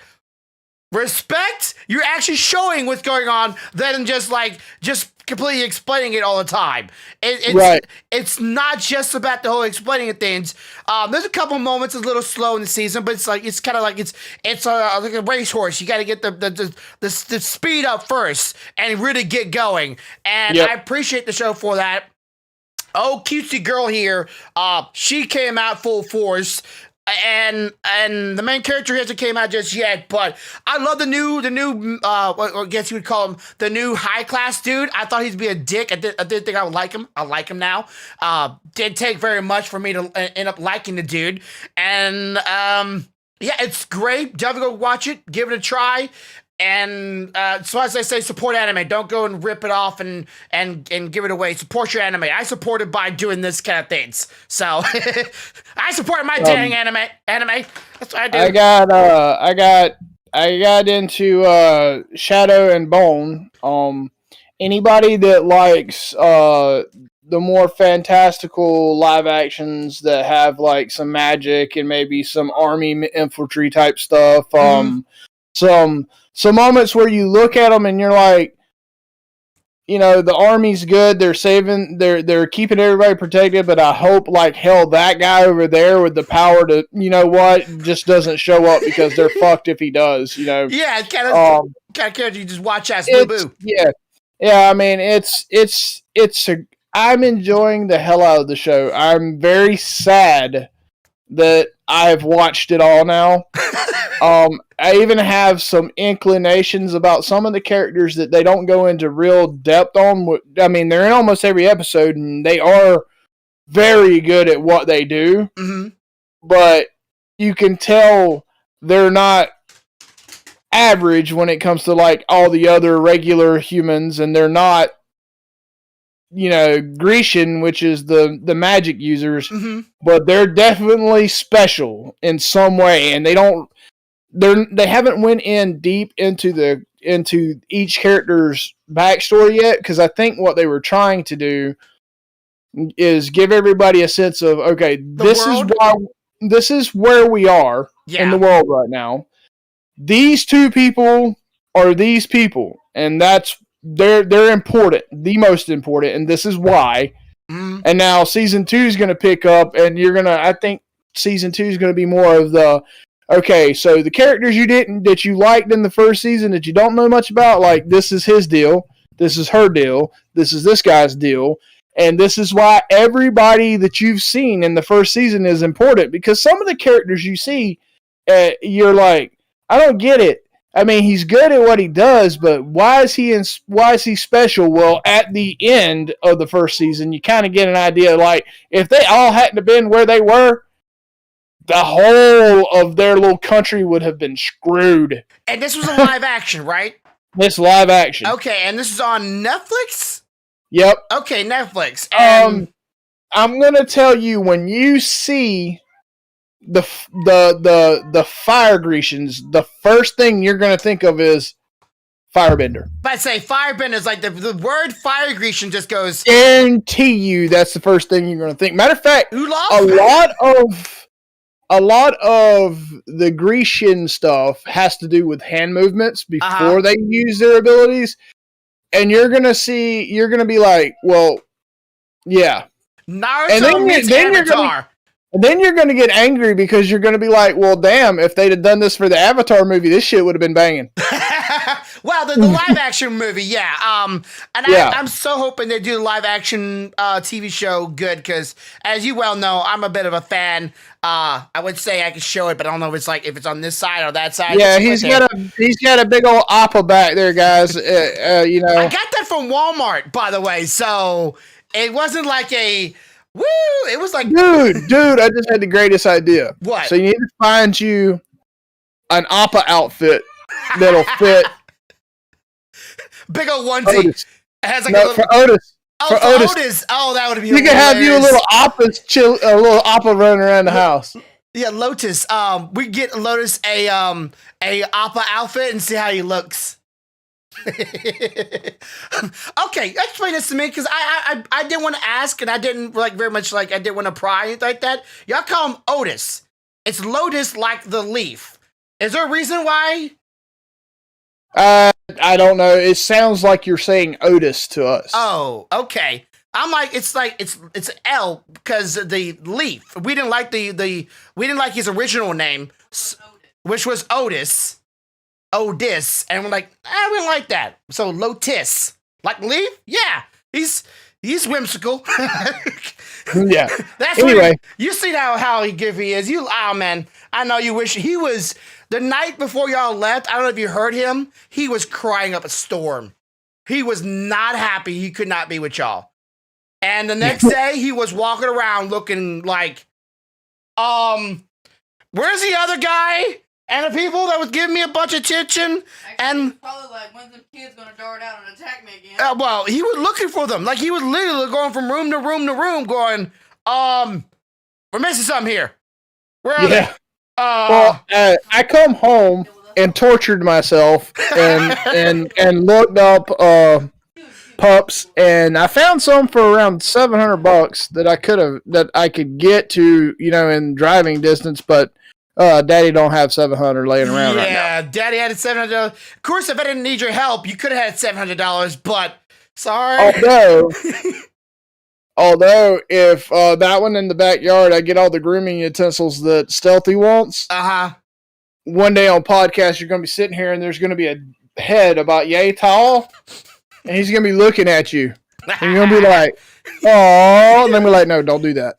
respect, you're actually showing what's going on than just completely explaining it all the time. It's not just about the whole explaining of things. There's a couple moments it's a little slow in the season, but it's kind of like it's like a racehorse. You got to get the speed up first and really get going. And I appreciate the show for that. Oh, cutesy girl here. She came out full force. And the main character hasn't came out just yet, but I love the new I guess you would call him the new high class dude. I thought he'd be a dick. I didn't think I would like him. I like him now. Didn't take very much for me to end up liking the dude. And yeah, it's great. Definitely go watch it. Give it a try. And so as I say, support anime. Don't go and rip it off and give it away. Support your anime. I support it by doing this kind of things. So I support my dang anime. That's what I do. I got into Shadow and Bone. Anybody that likes the more fantastical live actions that have like some magic and maybe some army infantry type stuff. Some moments where you look at them and you're like, the army's good. They're saving, they're keeping everybody protected. But I hope like hell that guy over there with the power to, just doesn't show up because they're fucked if he does. Yeah, it's kind of character you just watch as boo boo. Yeah. I mean, I'm enjoying the hell out of the show. I'm very sad that I've watched it all now. I even have some inclinations about some of the characters that they don't go into real depth on. I mean, they're in almost every episode, and they are very good at what they do. Mm-hmm. But you can tell they're not average when it comes to like all the other regular humans, and they're not, Grecian, which is the magic users. Mm-hmm. But they're definitely special in some way, and they haven't went in deep into each character's backstory yet, because I think what they were trying to do is give everybody a sense of, okay, this is where we are in the world right now. These two people are these people, and they're important, the most important, and this is why. Mm. And now season 2 is going to pick up, and I think season 2 is going to be more of the, okay, so the characters that you liked in the first season that you don't know much about, like, this is his deal, this is her deal, this is this guy's deal, and this is why everybody that you've seen in the first season is important, because some of the characters you see, you're like, I don't get it. I mean, he's good at what he does, but why is he special? Well, at the end of the first season, you kind of get an idea, like, if they all hadn't have been where they were, the whole of their little country would have been screwed. And this was a live action, right? This live action. Okay, and this is on Netflix? Yep. Okay, Netflix. And I'm gonna tell you, when you see the fire Grecians, the first thing you're gonna think of is firebender. But say firebender is like the word fire Grecian just goes. Guarantee you that's the first thing you're gonna think. Matter of fact, a lot of the Grecian stuff has to do with hand movements before they use their abilities. And you're going to be like, well, yeah. Naruto and then you're going to get angry because you're going to be like, well, damn, if they'd have done this for the Avatar movie, this shit would have been banging. Well, the live action movie, yeah. I'm so hoping they do the live action TV show good, because as you well know, I'm a bit of a fan. I would say I could show it, but I don't know if it's on this side or that side. Yeah, he's got a big old appa back there, guys. I got that from Walmart, by the way. So it wasn't like a woo. It was like, dude, I just had the greatest idea. What? So you need to find you an appa outfit that'll fit. Big old onesie. Otis. It has like for Otis. Oh, for Otis. Oh, that would be. You can have you a little appa running around the house. Yeah, Lotus. We get Lotus a appa outfit and see how he looks. Okay, explain this to me, because I didn't want to ask, and I didn't very much I didn't want to pry anything like that. Y'all call him Otis. It's Lotus like the leaf. Is there a reason why? I don't know. It sounds like you're saying Otis to us. Oh, okay. I'm like it's L because the leaf. We didn't like we didn't like his original name, which was Otis, and we're like, we don't like that. So Lotus, like leaf. Yeah, he's whimsical. Yeah. That's anyway. You see how goofy he is. Man, I know you wish he was. The night before y'all left, I don't know if you heard him. He was crying up a storm. He was not happy he could not be with y'all. And the next day, he was walking around looking like, where's the other guy? And the people that was giving me a bunch of attention. And probably like, when's the kids gonna dart out and attack me again? Well, he was looking for them. Like, he was literally going from room to room to room going, we're missing something here. Where are they? I come home and tortured myself and looked up pups, and I found some for around $700 that I could get to, in driving distance, but Daddy don't have $700 laying around right now. Yeah, Daddy had $700. Of course, if I didn't need your help, you could have had $700, but sorry. Although, if that one in the backyard, I get all the grooming utensils that Stealthy wants. One day on podcast, you're going to be sitting here, and there's going to be a head about yay tall, and he's going to be looking at you, and you're going to be like, "Oh," and then we're like, "No, don't do that."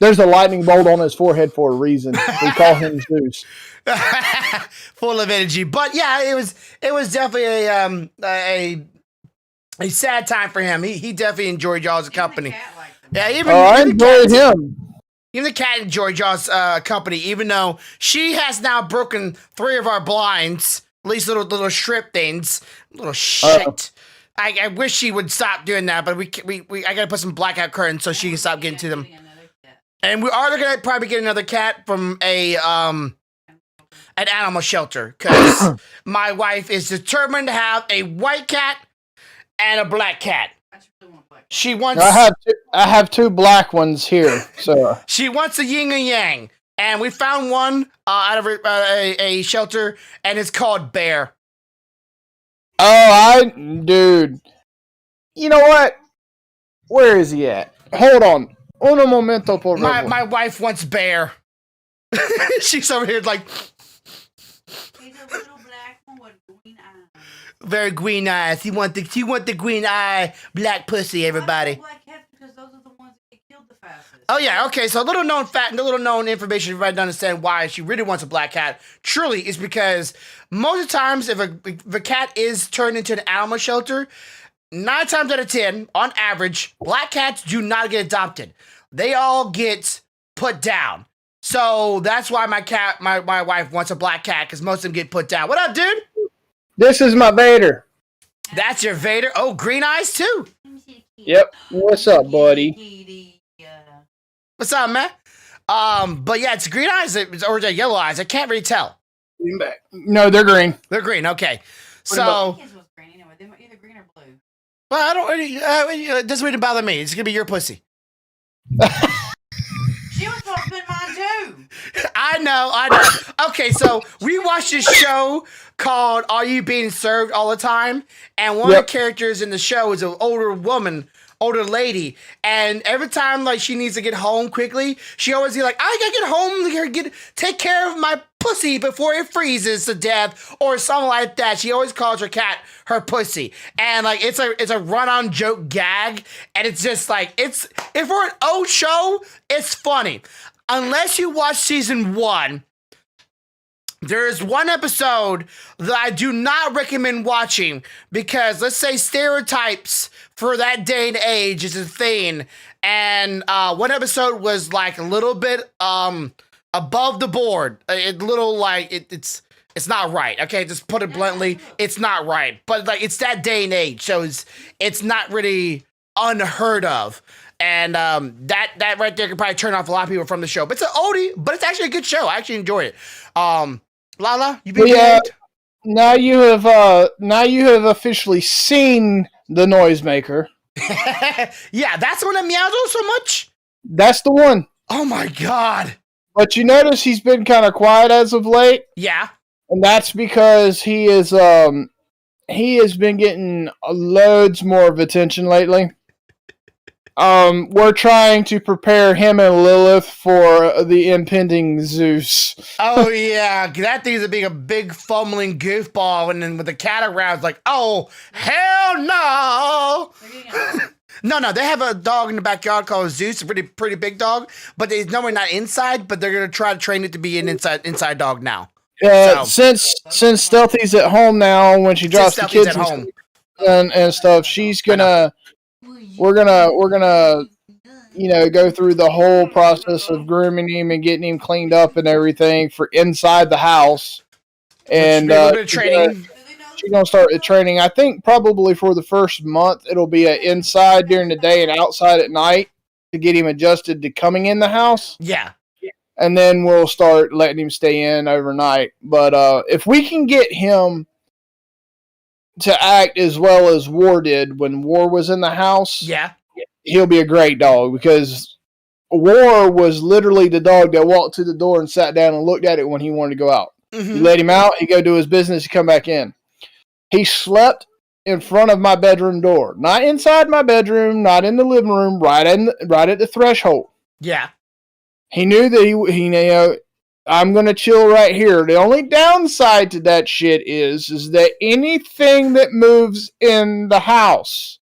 There's a lightning bolt on his forehead for a reason. We call him Zeus. Full of energy, but yeah, it was definitely a sad time for him. He definitely enjoyed y'all's company. I enjoyed him. Even the cat enjoyed y'all's company, even though she has now broken 3 of our blinds, at least little strip things. Little shit. I wish she would stop doing that, but I gotta put some blackout curtains so she can stop getting to them. And we are gonna probably get another cat from an animal shelter, because my wife is determined to have a white cat and a black cat. I just really want a black cat. She wants. I have 2 black ones here, so She wants a yin and yang, and we found one out of a shelter, and it's called Bear. dude. You know what? Where is he at? Hold on. Uno momento, por favor. My wife wants Bear. She's over here like He's a little black one with green eyes. very green eyes. She want the green eye black pussy. Everybody. I like black cats because those are the ones that get killed the fastest. Oh yeah, okay. So little known information. Everybody to understand why she really wants a black cat. Truly, is because most of the times, if a cat is turned into an animal shelter, 9 times out of 10, on average, black cats do not get adopted. They all get put down. So that's why my wife wants a black cat, because most of them get put down. What up, dude? This is my Vader. That's your Vader. Oh, green eyes too. Yep. What's up, buddy? What's up, man? But yeah, it's green eyes or is it yellow eyes? I can't really tell. No, they're green. They're green. Okay. So, His was green anyway. They're either green or blue. well, I don't really. It doesn't really bother me. It's gonna be your pussy. She was supposed to be mine too. I know. Okay, so we watched this show called Are You Being Served All the Time? And one of the characters in the show is an older lady. And every time like she needs to get home quickly, she always be like, I gotta get home, take care of my pussy before it freezes to death or something like that. She always calls her cat her pussy. And like it's a run-on joke gag. And it's just like if we're an old show, it's funny. Unless you watch season 1, there is one episode that I do not recommend watching because let's say stereotypes for that day and age is a thing. And one episode was like a little bit above the board. It's not right. Okay, just put it bluntly, it's not right. But like it's that day and age, so it's not really unheard of. And that right there could probably turn off a lot of people from the show. But it's an oldie, but it's actually a good show. I actually enjoyed it. Lala, you been behaved? Now you have officially seen the noisemaker. Yeah, that's the one that meows so much? That's the one. Oh my god. But you notice he's been kind of quiet as of late? Yeah. And that's because he has been getting loads more of attention lately. We're trying to prepare him and Lilith for the impending Zeus. Oh yeah, that thing's being a big fumbling goofball, and then with the cat around, it's like, oh hell no! No, they have a dog in the backyard called Zeus, a pretty big dog, but it's normally not inside. But they're gonna try to train it to be an inside dog now. Since Stealthy's at home now, when she drops the kids at home and stuff, she's gonna. We're gonna, go through the whole process of grooming him and getting him cleaned up and everything for inside the house. And training. She's gonna start the training. I think probably for the first month it'll be inside during the day and outside at night to get him adjusted to coming in the house. Yeah. And then we'll start letting him stay in overnight. But if we can get him to act as well as War did when War was in the house, he'll be a great dog, because War was literally the dog that walked to the door and sat down and looked at it when he wanted to go out. Mm-hmm. You let him out, he go do his business, he come back in. He slept in front of my bedroom door, not inside my bedroom, not in the living room, right at the threshold. Yeah, he knew that he I'm going to chill right here. The only downside to that shit is that anything that moves in the house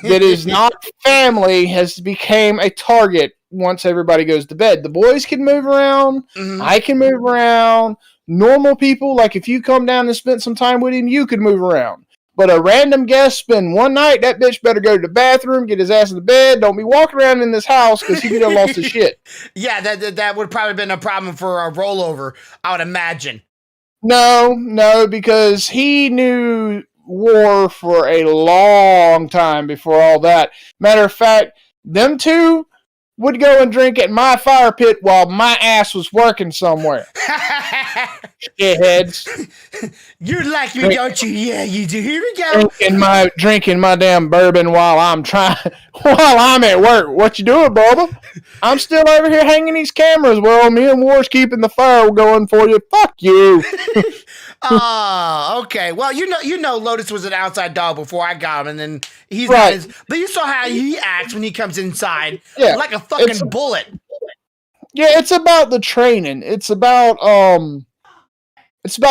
that is not family has become a target once everybody goes to bed. The boys can move around. Mm-hmm. I can move around. Normal people, like if you come down and spend some time with him, you can move around. But a random guest spend one night, that bitch better go to the bathroom, get his ass in the bed. Don't be walking around in this house because he done lost his shit. Yeah, that would probably have been a problem for a rollover, I would imagine. No, because he knew War for a long time before all that. Matter of fact, them two would go and drink at my fire pit while my ass was working somewhere. Shitheads. You like me, don't you? Yeah, you do. Here we go. Drinking my damn bourbon while I'm at work. What you doing, Bubba? I'm still over here hanging these cameras. Well, me and War's keeping the fire going for you. Fuck you. Oh, okay. Well, you know, Lotus was an outside dog before I got him, and then he's Right. not his. But you saw how he acts when he comes inside, Yeah, like a fucking bullet. Yeah, it's about the training. It's about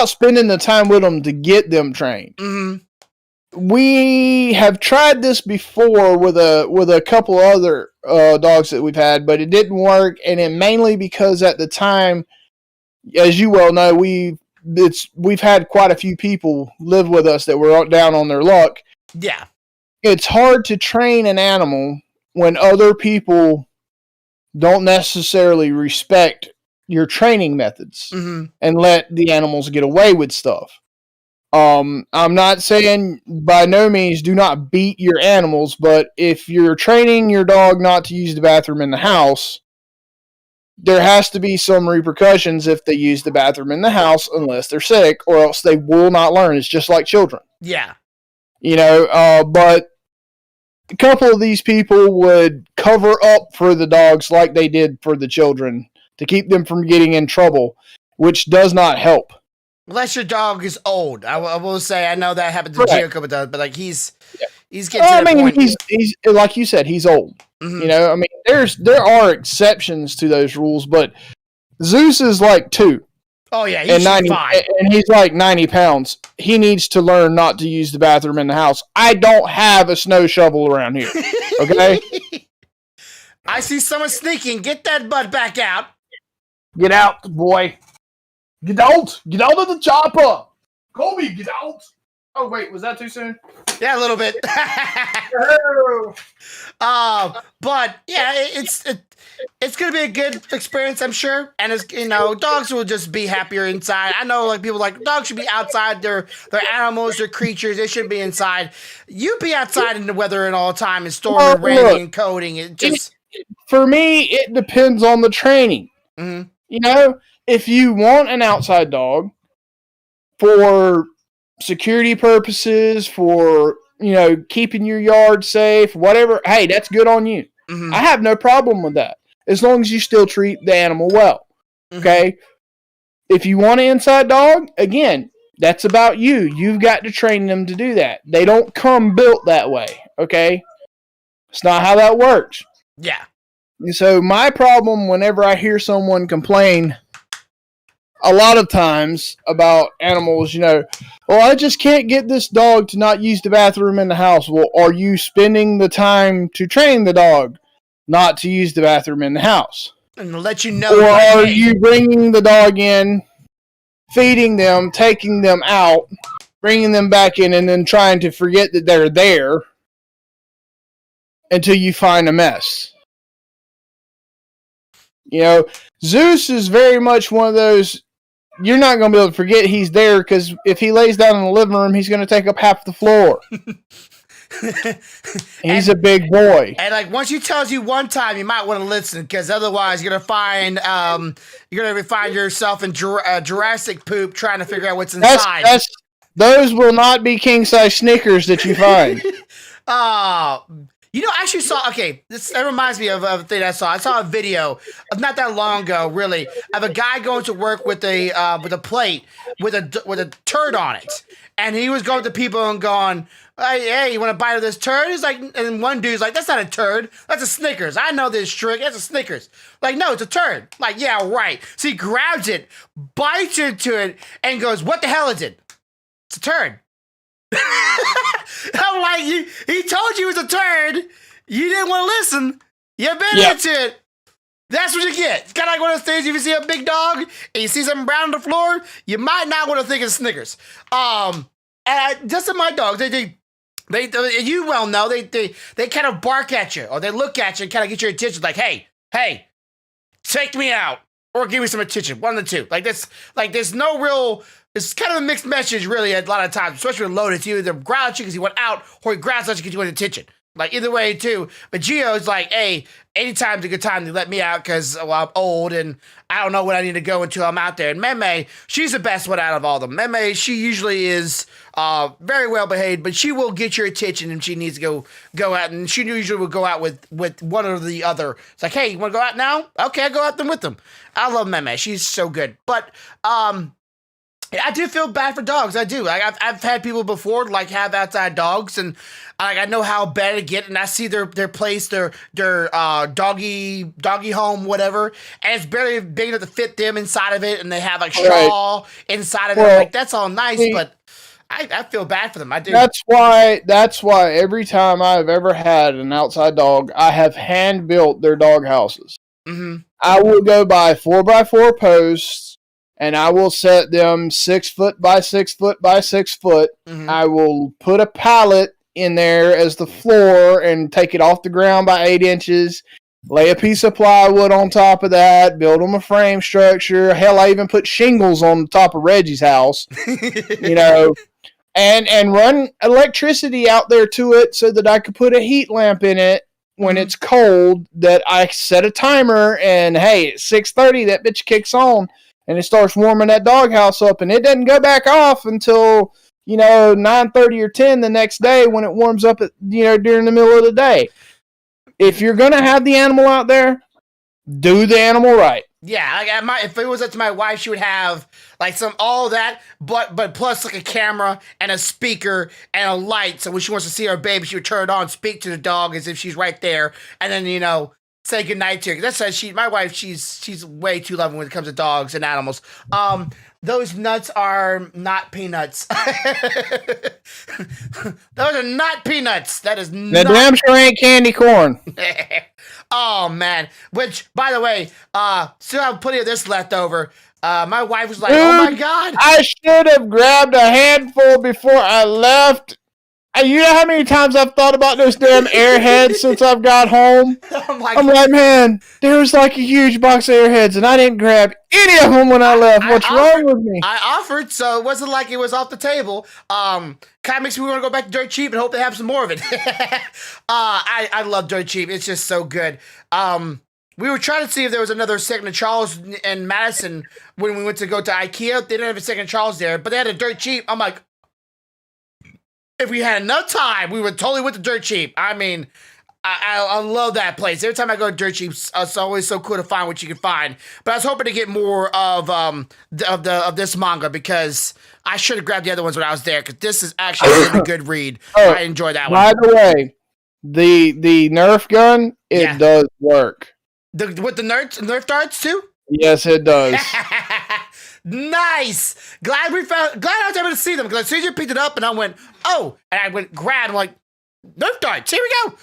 spending the time with them to get them trained. Mm-hmm. We have tried this before with a couple other dogs that we've had, but it didn't work, and it mainly because at the time, as you well know, we've had quite a few people live with us that were down on their luck. Yeah. It's hard to train an animal when other people don't necessarily respect your training methods and let the animals get away with stuff. I'm not saying by no means do not beat your animals, but if you're training your dog not to use the bathroom in the house, there has to be some repercussions if they use the bathroom in the house unless they're sick, or else they will not learn. It's just like children. Yeah. You know, but a couple of these people would cover up for the dogs like they did for the children to keep them from getting in trouble, which does not help. Unless your dog is old. I will say, I know that happened to Right. Gio a couple times, but like he's getting to the point. He's like you said, he's old. Mhm. You know, I mean, there are exceptions to those rules, but Zeus is like 2. Oh yeah, And he's 90, fine. and he's like 90 pounds. He needs to learn not to use the bathroom in the house. I don't have a snow shovel around here. Okay? I see someone sneaking. Get that butt back out. Get out, boy. Get out. Get out of the chopper. Kobe, get out. Oh, wait, was that too soon? Yeah, a little bit. But yeah, it's gonna be a good experience, I'm sure. And it's, you know, dogs will just be happier inside. I know, like, people like dogs should be outside. They're animals, they're creatures. They shouldn't be inside. You be outside in the weather and all the time, and storming, and raining, look, and coding. It just for me, it depends on the training. Mhm. You know, if you want an outside dog for security purposes, for, you know, keeping your yard safe, whatever, hey, that's good on you. Mhm. I have no problem with that, as long as you still treat the animal well. Okay? If you want an inside dog, again, that's about you. You've got to train them to do that. They don't come built that way. Okay? It's not how that works. Yeah. And so my problem whenever I hear someone complain a lot of times about animals, you know, well, I just can't get this dog to not use the bathroom in the house. Well, are you spending the time to train the dog not to use the bathroom in the house? And to let you know. Or like, are hey, you bringing the dog in, feeding them, taking them out, bringing them back in, and then trying to forget that they're there until you find a mess? You know, Zeus is very much one of those, you're not going to be able to forget he's there, because if he lays down in the living room, he's going to take up half the floor. He's a big boy. And like, once he tells you one time, you might want to listen, because otherwise you're gonna find yourself in Jurassic poop trying to figure out what's inside. Those will not be king size Snickers that you find. You know, I actually saw. Okay, that reminds me of a thing I saw. I saw a video of not that long ago, really, of a guy going to work with a plate with a turd on it, and he was going to people and going, "Hey, you want a bite of this turd?" He's like, and one dude's like, "That's not a turd. That's a Snickers. I know this trick. That's a Snickers." Like, no, it's a turd. Like, yeah, right. So he grabs it, bites into it, and goes, "What the hell is it? It's a turd." I'm like, he told you it was a turd. You didn't want to listen. You bit into it. That's what you get. It's kind of like one of those things. If you see a big dog and you see something brown on the floor, you might not want to think it's Snickers. And just in my dogs, they you well know they kind of bark at you, or they look at you and kind of get your attention. Like, hey, take me out, or give me some attention. One of the two. Like this. Like, there's no real. It's kind of a mixed message, really, a lot of times, especially with Lotus. He either growls at you because he went out, or he growls at you because he wanted attention. Like either way too. But Gio's like, hey, anytime's a good time to let me out because I'm old and I don't know what I need to go until I'm out there. And Meme, she's the best one out of all of them. Meme, she usually is very well behaved, but she will get your attention if she needs to go out. And she usually will go out with one or the other. It's like, hey, you want to go out now? Okay, I'll go out with them. I love Meme. She's so good. But I do feel bad for dogs. I do. Like I've had people before like have outside dogs, and I know how bad it get. And I see their place, their doggy home, whatever, and it's barely big enough to fit them inside of it, and they have like straw inside of it. Like that's all nice, but I feel bad for them. I do. That's why every time I've ever had an outside dog, I have hand built their dog houses. Mm-hmm. I will go buy 4x4 posts. And I will set them 6 foot by 6 foot by 6 foot. Mm-hmm. I will put a pallet in there as the floor and take it off the ground by 8 inches. Lay a piece of plywood on top of that. Build them a frame structure. Hell, I even put shingles on the top of Reggie's house. And run electricity out there to it so that I could put a heat lamp in it when it's cold. That I set a timer and hey, at 6:30 that bitch kicks on. And it starts warming that doghouse up, and it doesn't go back off until 9:30 or 10 the next day when it warms up during the middle of the day. If you're gonna have the animal out there, do the animal right. Yeah, like if it was up to my wife, she would have like all that, but plus like a camera and a speaker and a light. So when she wants to see her baby, she would turn it on, speak to the dog as if she's right there, and then say goodnight to her. That's how my wife, she's way too loving when it comes to dogs and animals. Those nuts are not peanuts. Those are not peanuts. That is not. The damn sure ain't candy corn. Oh man. Which, by the way, still have plenty of this left over. My wife was like, Dude, oh my God. I should have grabbed a handful before I left. You know how many times I've thought about those damn Airheads since I've got home? I'm like, man, there was like a huge box of Airheads, and I didn't grab any of them when I left. What's wrong with me? I offered, so it wasn't like it was off the table. Kind of makes me want to go back to Dirt Cheap and hope they have some more of it. I love Dirt Cheap. It's just so good. We were trying to see if there was another Second of Charles in Madison when we went to go to Ikea. They didn't have a Second of Charles there, but they had a Dirt Cheap. I'm like, if we had enough time, we would totally went to Dirt Cheap. I mean, I love that place. Every time I go to Dirt Cheap, it's always so cool to find what you can find. But I was hoping to get more of this manga because I should have grabbed the other ones when I was there because this is actually a really good read. I enjoy that one. By the way, the Nerf gun, it does work. With the Nerf darts too? Yes, it does. Nice. Glad I was able to see them because as soon as you picked it up and I went, oh, and I went grab, I'm like, Nerf darts, here we go.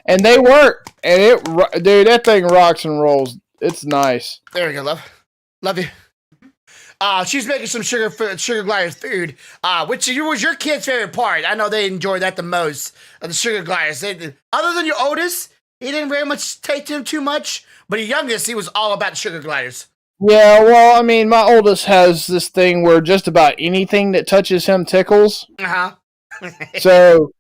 And they work. And dude, that thing rocks and rolls. It's nice. There we go, love. Love you. She's making some sugar gliders food, which was your kid's favorite part. I know they enjoyed that the most, the sugar gliders. Other than your oldest, he didn't very much take to him too much, but your youngest, he was all about the sugar gliders. Yeah, well, I mean, my oldest has this thing where just about anything that touches him tickles. Uh-huh. So,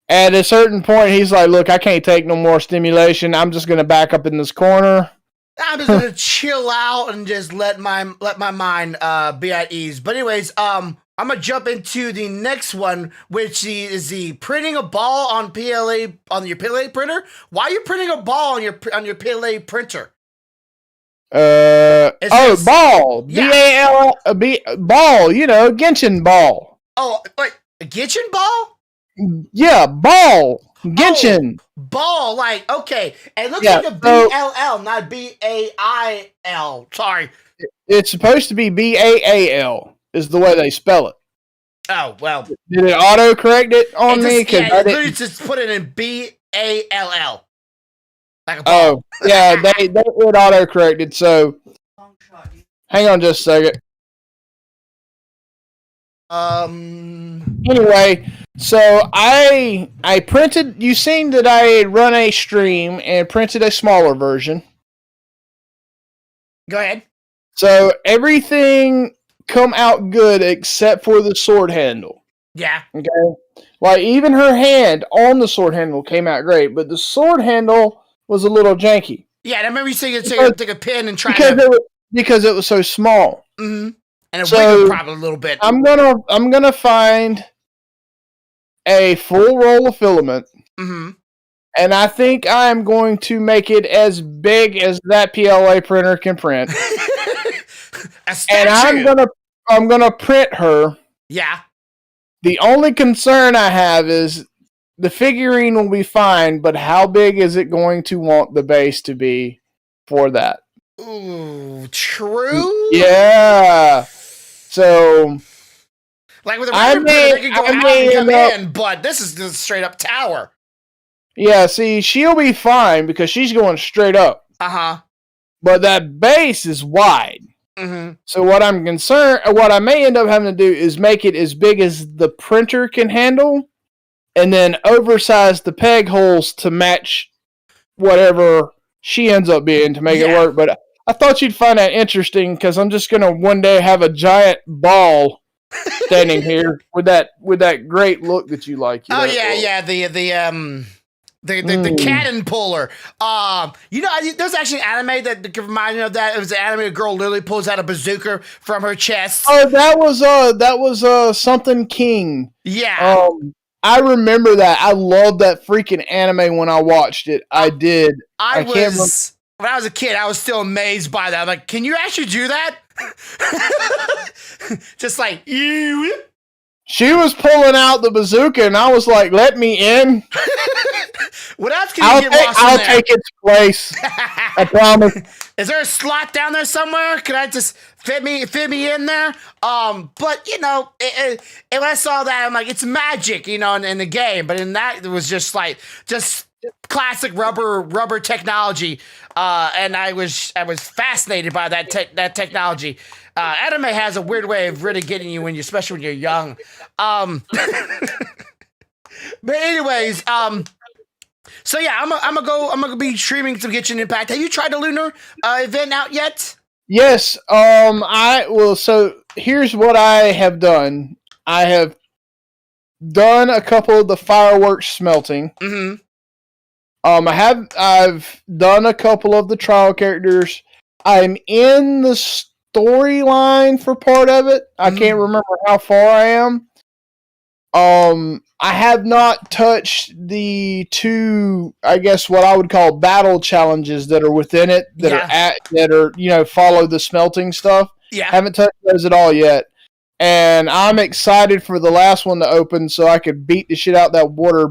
at a certain point, he's like, look, I can't take no more stimulation. I'm just going to back up in this corner. I'm just going to chill out and just let my mind be at ease. But anyways, I'm going to jump into the next one, which is the printing a ball on your PLA printer. Why are you printing a ball on your PLA printer? Ball. Yeah. Ball, Genshin ball. Oh, like a Genshin ball? Yeah, ball. Genshin. Oh, ball, okay. It looks like a B-L-L, not B-A-I-L. Sorry. It's supposed to be B-A-A-L, is the way they spell it. Oh, well. Did it auto-correct it on me? Yeah, it literally just put it in B-A-L-L. Like a ball. Oh, yeah, it auto-corrected, so hang on just a second. Anyway, so I printed, you seen that I had run a stream and printed a smaller version. Go ahead. So everything come out good except for the sword handle. Yeah. Okay. Like, even her hand on the sword handle came out great, but the sword handle was a little janky. Yeah, I remember you saying take a pin and try because it was so small. Mm-hmm. And it wiggled probably a little bit. I'm gonna find a full roll of filament. Mm-hmm. And I think I'm going to make it as big as that PLA printer can print. And I'm gonna print her. Yeah. The only concern I have is the figurine will be fine, but how big is it going to want the base to be for that? Ooh, true. Yeah. So, like with a regular printer, they can go out and come in, but this is just straight up tower. Yeah, see, she'll be fine because she's going straight up. Uh-huh. But that base is wide. Mm-hmm. So what I may end up having to do is make it as big as the printer can handle, and then oversize the peg holes to match whatever she ends up being to make it work. But I thought you'd find that interesting because I'm just gonna one day have a giant ball standing here with that great look that you like. The cannon puller. There's actually an anime that can remind me of that. It was an anime, a girl literally pulls out a bazooka from her chest. Oh, that was something King. Yeah. I remember that. I loved that freaking anime when I watched it. I did. When I was a kid, I was still amazed by that. I'm like, can you actually do that? Just like you. She was pulling out the bazooka, and I was like, "Let me in." What else can you get lost in I'll there? take its place. I promise. Is there a slot down there somewhere? Could I just fit me in there? But when I saw that, I'm like, it's magic, in the game. But in that, it was just classic rubber technology. And I was fascinated by that technology. Anime has a weird way of really getting you especially when you're young. But anyways, so yeah, I'm gonna be streaming some Genshin Impact. Have you tried the Lunar event out yet? Yes. So here's what I have done. I have done a couple of the fireworks smelting. Mm-hmm. I've done a couple of the trial characters. I'm in the storyline for part of it. I can't remember how far I am. I have not touched the two, I guess what I would call battle challenges that are within it follow the smelting stuff. Yeah. Haven't touched those at all yet. And I'm excited for the last one to open so I could beat the shit out that water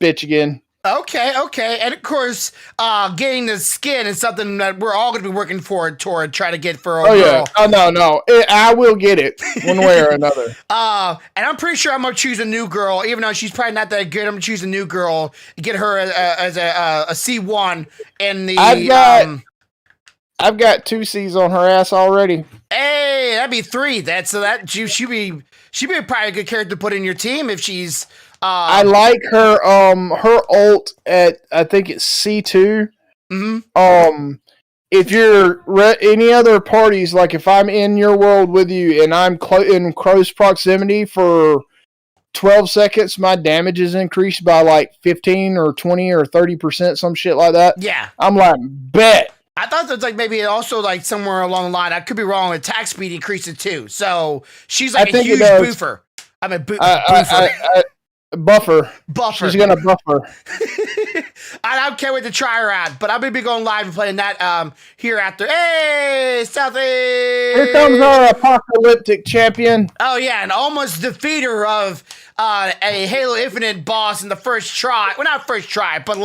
bitch again. Okay. And of course, getting the skin is something that we're all going to be working toward try to get for a girl. Yeah. Oh, no. I will get it one way or another. And I'm pretty sure I'm going to choose a new girl, even though she's probably not that good. I'm going to choose a new girl, get her as a C1 in the... I've got 2 C's on her ass already. Hey, that'd be 3. She'd be probably a good character to put in your team if she's... I like her ult at, I think it's C2. Mm-hmm. If you're any other parties, like if I'm in your world with you and I'm in close proximity for 12 seconds, my damage is increased by like 15 or 20 or 30%, some shit like that. Yeah. I'm like, bet. I thought that was maybe also somewhere along the line. I could be wrong. Attack speed increases too. So she's a huge boofer. I'm a boofer. Buffer. She's gonna buffer. I can't wait to try her out, but I'm gonna be going live and playing that here after. Hey, Southie! Here comes our apocalyptic champion. Oh yeah, and almost defeater of a Halo Infinite boss in the first try. Well, not first try, but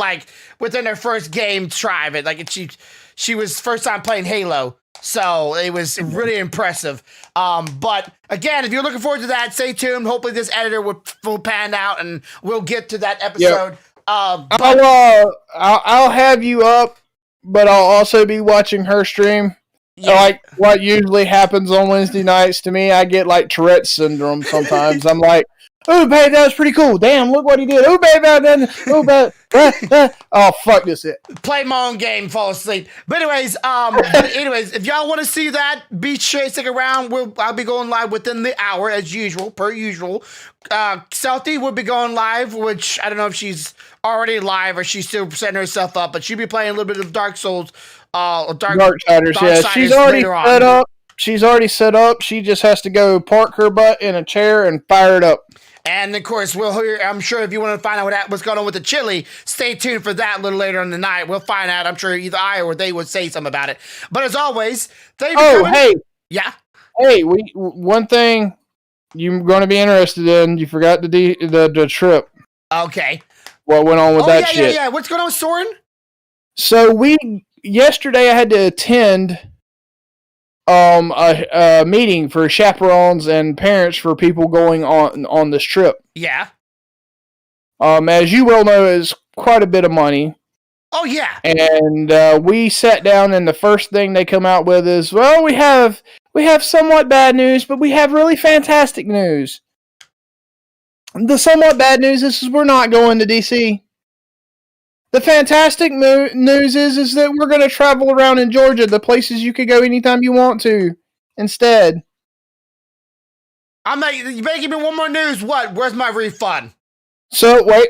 within her first game try of it. She was first time playing Halo. So it was really impressive. But again, if you're looking forward to that, stay tuned. Hopefully this editor will pan out and we'll get to that episode. Yep. I'll have you up, but I'll also be watching her stream. Yeah. Like what usually happens on Wednesday nights to me, I get Tourette's syndrome sometimes. I'm like, "Ooh, babe, that was pretty cool. Damn, look what he did. Ooh, babe, ooh, babe, oh, fuck this it. Play my own game, fall asleep. But anyways, if y'all want to see that, be sure to stick around. I'll be going live within the hour as usual, per usual. Stealthy will be going live, which I don't know if she's already live or she's still setting herself up, but she'll be playing a little bit of Dark Souls, Darksiders, yeah. She's already set up. She's already set up. She just has to go park her butt in a chair and fire it up. And of course, we'll hear. I'm sure if you want to find out what's going on with the chili, stay tuned for that a little later in the night. We'll find out. I'm sure either I or they would say something about it. But as always, hey, yeah, hey, one thing you're going to be interested in. You forgot the trip. Okay. What went on with that shit? Yeah. What's going on with Soren? So yesterday I had to attend a meeting for chaperones and parents for people going on this trip. Yeah. As you well know, is quite a bit of money. Oh yeah. And we sat down, and the first thing they come out with is, well, we have somewhat bad news, but we have really fantastic news. The somewhat bad news is we're not going to DC. The fantastic news is that we're going to travel around in Georgia, the places you could go anytime you want to, instead. You better give me one more news. What? Where's my refund? So, wait.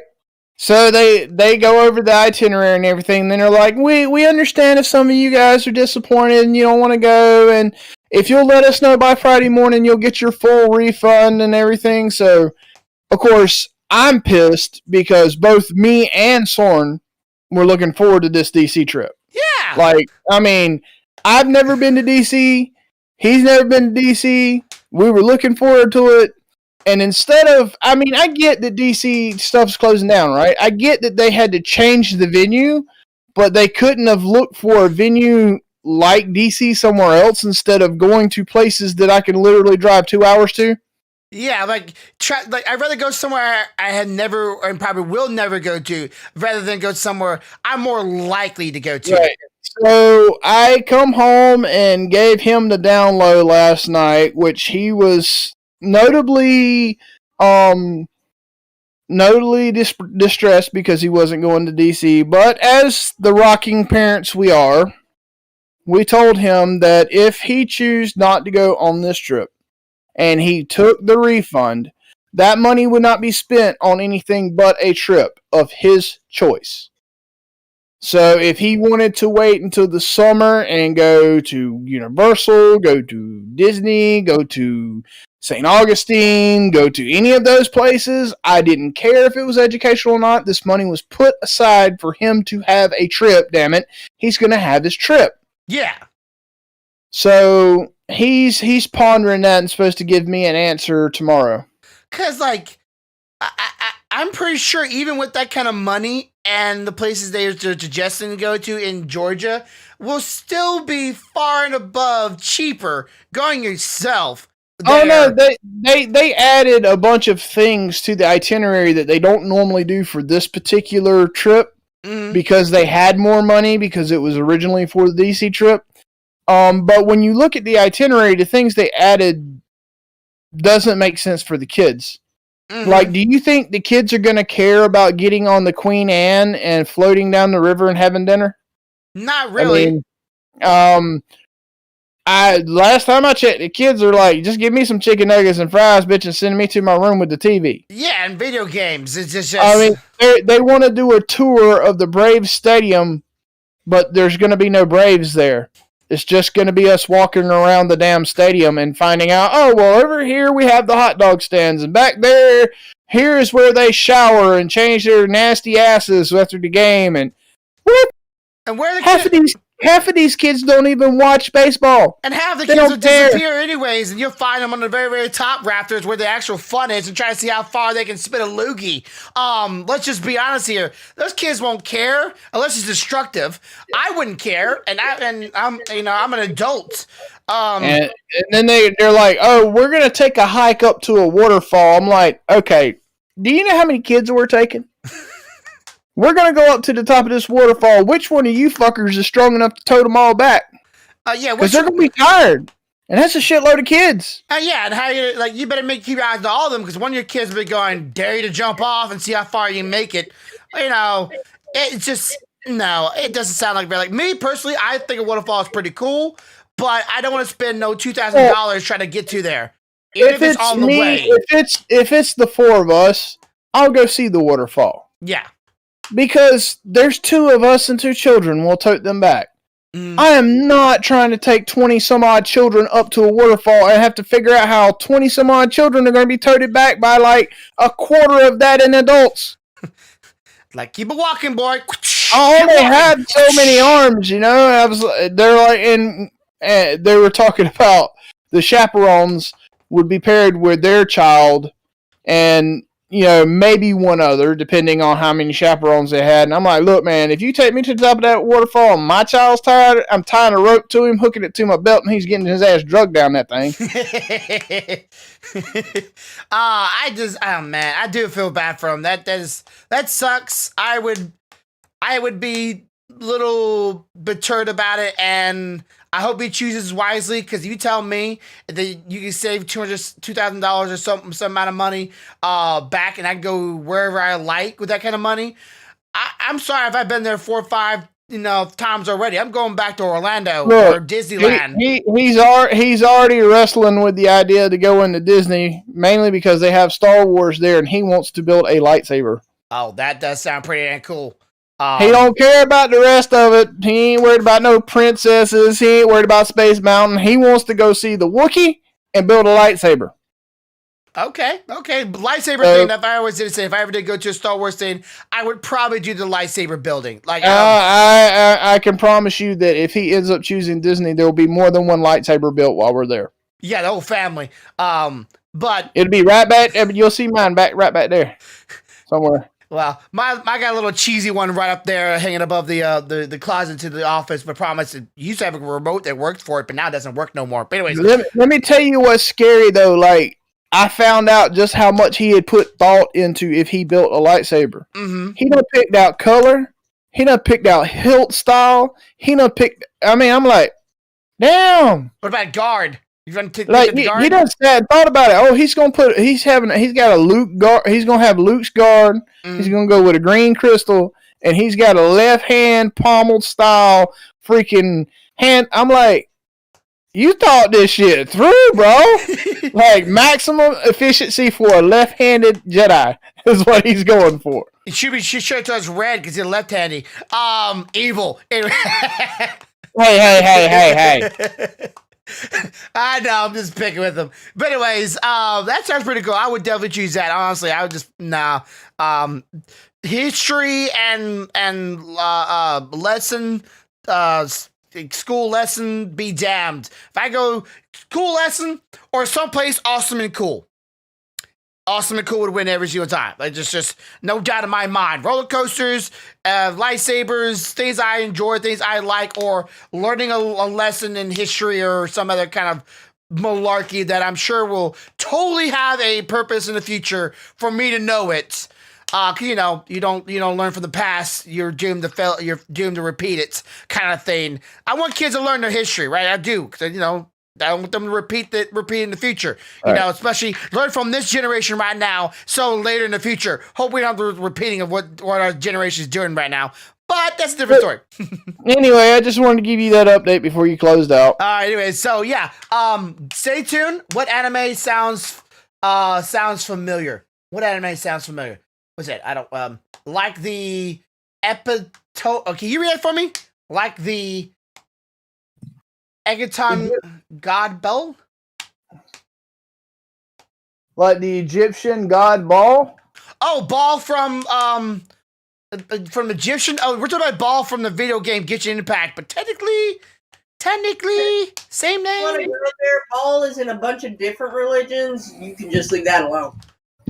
So, they go over the itinerary and everything, and then they're like, we understand if some of you guys are disappointed and you don't want to go, and if you'll let us know by Friday morning, you'll get your full refund and everything. So, of course, I'm pissed because both me and Soren were looking forward to this DC trip. Yeah. Like, I mean, I've never been to DC. He's never been to DC. We were looking forward to it. And instead of, I mean, I get that DC stuff's closing down, right? I get that they had to change the venue, but they couldn't have looked for a venue like DC somewhere else instead of going to places that I can literally drive 2 hours to. Yeah, I'd rather go somewhere I had never and probably will never go to rather than go somewhere I'm more likely to go to. Right. So I come home and gave him the down low last night, which he was notably distressed because he wasn't going to DC. But as the rocking parents we are, we told him that if he chooses not to go on this trip, and he took the refund, that money would not be spent on anything but a trip of his choice. So if he wanted to wait until the summer and go to Universal, go to Disney, go to St. Augustine, go to any of those places, I didn't care if it was educational or not. This money was put aside for him to have a trip, damn it. He's going to have his trip. Yeah. So he's pondering that and supposed to give me an answer tomorrow. Because, I'm pretty sure even with that kind of money and the places they're suggesting to go to in Georgia will still be far and above cheaper going yourself. There. Oh, no, they added a bunch of things to the itinerary that they don't normally do for this particular trip because they had more money because it was originally for the DC trip. But when you look at the itinerary, the things they added doesn't make sense for the kids. Mm-hmm. Like, do you think the kids are going to care about getting on the Queen Anne and floating down the river and having dinner? Not really. I mean, last time I checked, the kids are like, just give me some chicken nuggets and fries, bitch, and send me to my room with the TV. Yeah, and video games. It's just I mean, they want to do a tour of the Braves Stadium, but there's going to be no Braves there. It's just going to be us walking around the damn stadium and finding out, oh, well, over here we have the hot dog stands. And back there, here is where they shower and change their nasty asses after the game. And what? And where half of these kids don't even watch baseball. And half the kids will disappear anyways, and you'll find them on the very, very top rafters where the actual fun is and try to see how far they can spit a loogie. Let's just be honest here. Those kids won't care unless it's destructive. I wouldn't care, and I'm an adult. And then they're like, oh, we're going to take a hike up to a waterfall. I'm like, okay, do you know how many kids we're taking? We're going to go up to the top of this waterfall. Which one of you fuckers is strong enough to tote them all back? Yeah, because they're going to be tired. And that's a shitload of kids. Yeah, and how you better keep your eyes on all of them, because one of your kids will be going, dare you to jump off and see how far you can make it. It's just, no, it doesn't sound like very, me personally, I think a waterfall is pretty cool, but I don't want to spend no $2,000 trying to get to there. Even if it's on the way. If it's the four of us, I'll go see the waterfall. Yeah. Because there's two of us and two children. We'll tote them back. I am not trying to take 20 some odd children up to a waterfall and have to figure out how 20 some odd children are going to be toted back by like a quarter of that in adults. Keep it walking, boy. I only had so many arms, they were talking about the chaperones would be paired with their child and, maybe one other, depending on how many chaperones they had. And I'm like, look, man, if you take me to the top of that waterfall and my child's tired, I'm tying a rope to him, hooking it to my belt, and he's getting his ass drugged down that thing. I do feel bad for him. That sucks. I would be a little deterred about it, and I hope he chooses wisely, because you tell me that you can save $2,000 or some amount of money back, and I can go wherever I like with that kind of money. I'm sorry if I've been there 4 or 5 times already. I'm going back to Orlando or Disneyland. He's already wrestling with the idea to go into Disney, mainly because they have Star Wars there, and he wants to build a lightsaber. Oh, that does sound pretty damn cool. He don't care about the rest of it. He ain't worried about no princesses. He ain't worried about Space Mountain. He wants to go see the Wookiee and build a lightsaber. Okay. Lightsaber thing, if I always did say, if I ever did go to a Star Wars thing, I would probably do the lightsaber building. I can promise you that if he ends up choosing Disney, there will be more than one lightsaber built while we're there. Yeah, the whole family. But it'll be right back. You'll see mine right back there somewhere. Well, I got a little cheesy one right up there hanging above the closet to the office, but promise it used to have a remote that worked for it, but now it doesn't work no more. But anyways. Let me tell you what's scary though. Like, I found out just how much he had put thought into if he built a lightsaber. Mm-hmm. He done picked out color. He done picked out hilt style. I'm like, damn. What about guard? He done sat and thought about it. Oh, he's got a Luke guard. He's gonna have Luke's guard. He's gonna go with a green crystal, and he's got a left hand pommeled style freaking hand. I'm like, you thought this shit through, bro. Like, maximum efficiency for a left-handed Jedi is what he's going for. It should be sure to us red because he's left-handed. Evil. Anyway. Hey. I know, I'm just picking with him. But anyways, that sounds pretty cool. I would definitely choose that. Honestly, I would just history and lesson, school lesson, be damned. If I go school lesson or someplace awesome and cool. Awesome and cool would win every single time. Like, just no doubt in my mind. Roller coasters, lightsabers, things I enjoy, things I like, or learning a lesson in history or some other kind of malarkey that I'm sure will totally have a purpose in the future for me to know it. 'Cause you don't learn from the past. You're doomed to fail. You're doomed to repeat it, kind of thing. I want kids to learn their history, right? I do, because I want them to repeat in the future. Especially learn from this generation right now, so later in the future, hope we don't have the repeating of what our generation is doing right now. But that's a different story. Anyway, I just wanted to give you that update before you closed out. Anyway, so yeah, stay tuned. What anime sounds familiar? What anime sounds familiar? What's that? I don't like the epitome. Oh, can you read it for me? Like the Egerton God Bell? Like the Egyptian god Baal? Oh, Baal from Egyptian? Oh, we're talking about Baal from the video game Genshin Impact, but technically, same name. Want to go there? Baal is in a bunch of different religions. You can just leave that alone.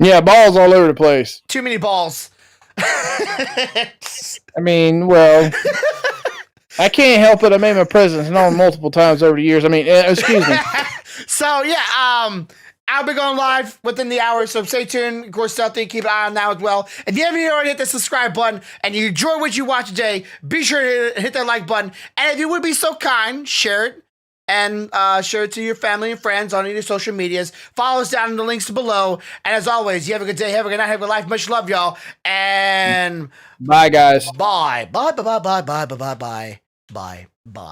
Yeah, balls all over the place. Too many balls. I mean, well, I can't help it. I made my presence known multiple times over the years. I mean, excuse me. So, yeah, I'll be going live within the hour, so stay tuned. Of course, Stealthy, keep an eye on that as well. If you haven't already hit the subscribe button and you enjoy what you watch today, be sure to hit that like button. And if you would be so kind, share it and share it to your family and friends on your social medias. Follow us down in the links below. And as always, you have a good day, have a good night, have a good life. Much love, y'all. And Bye, guys. bye. Bye, bye, bye, bye, bye, bye, bye, bye, bye, bye.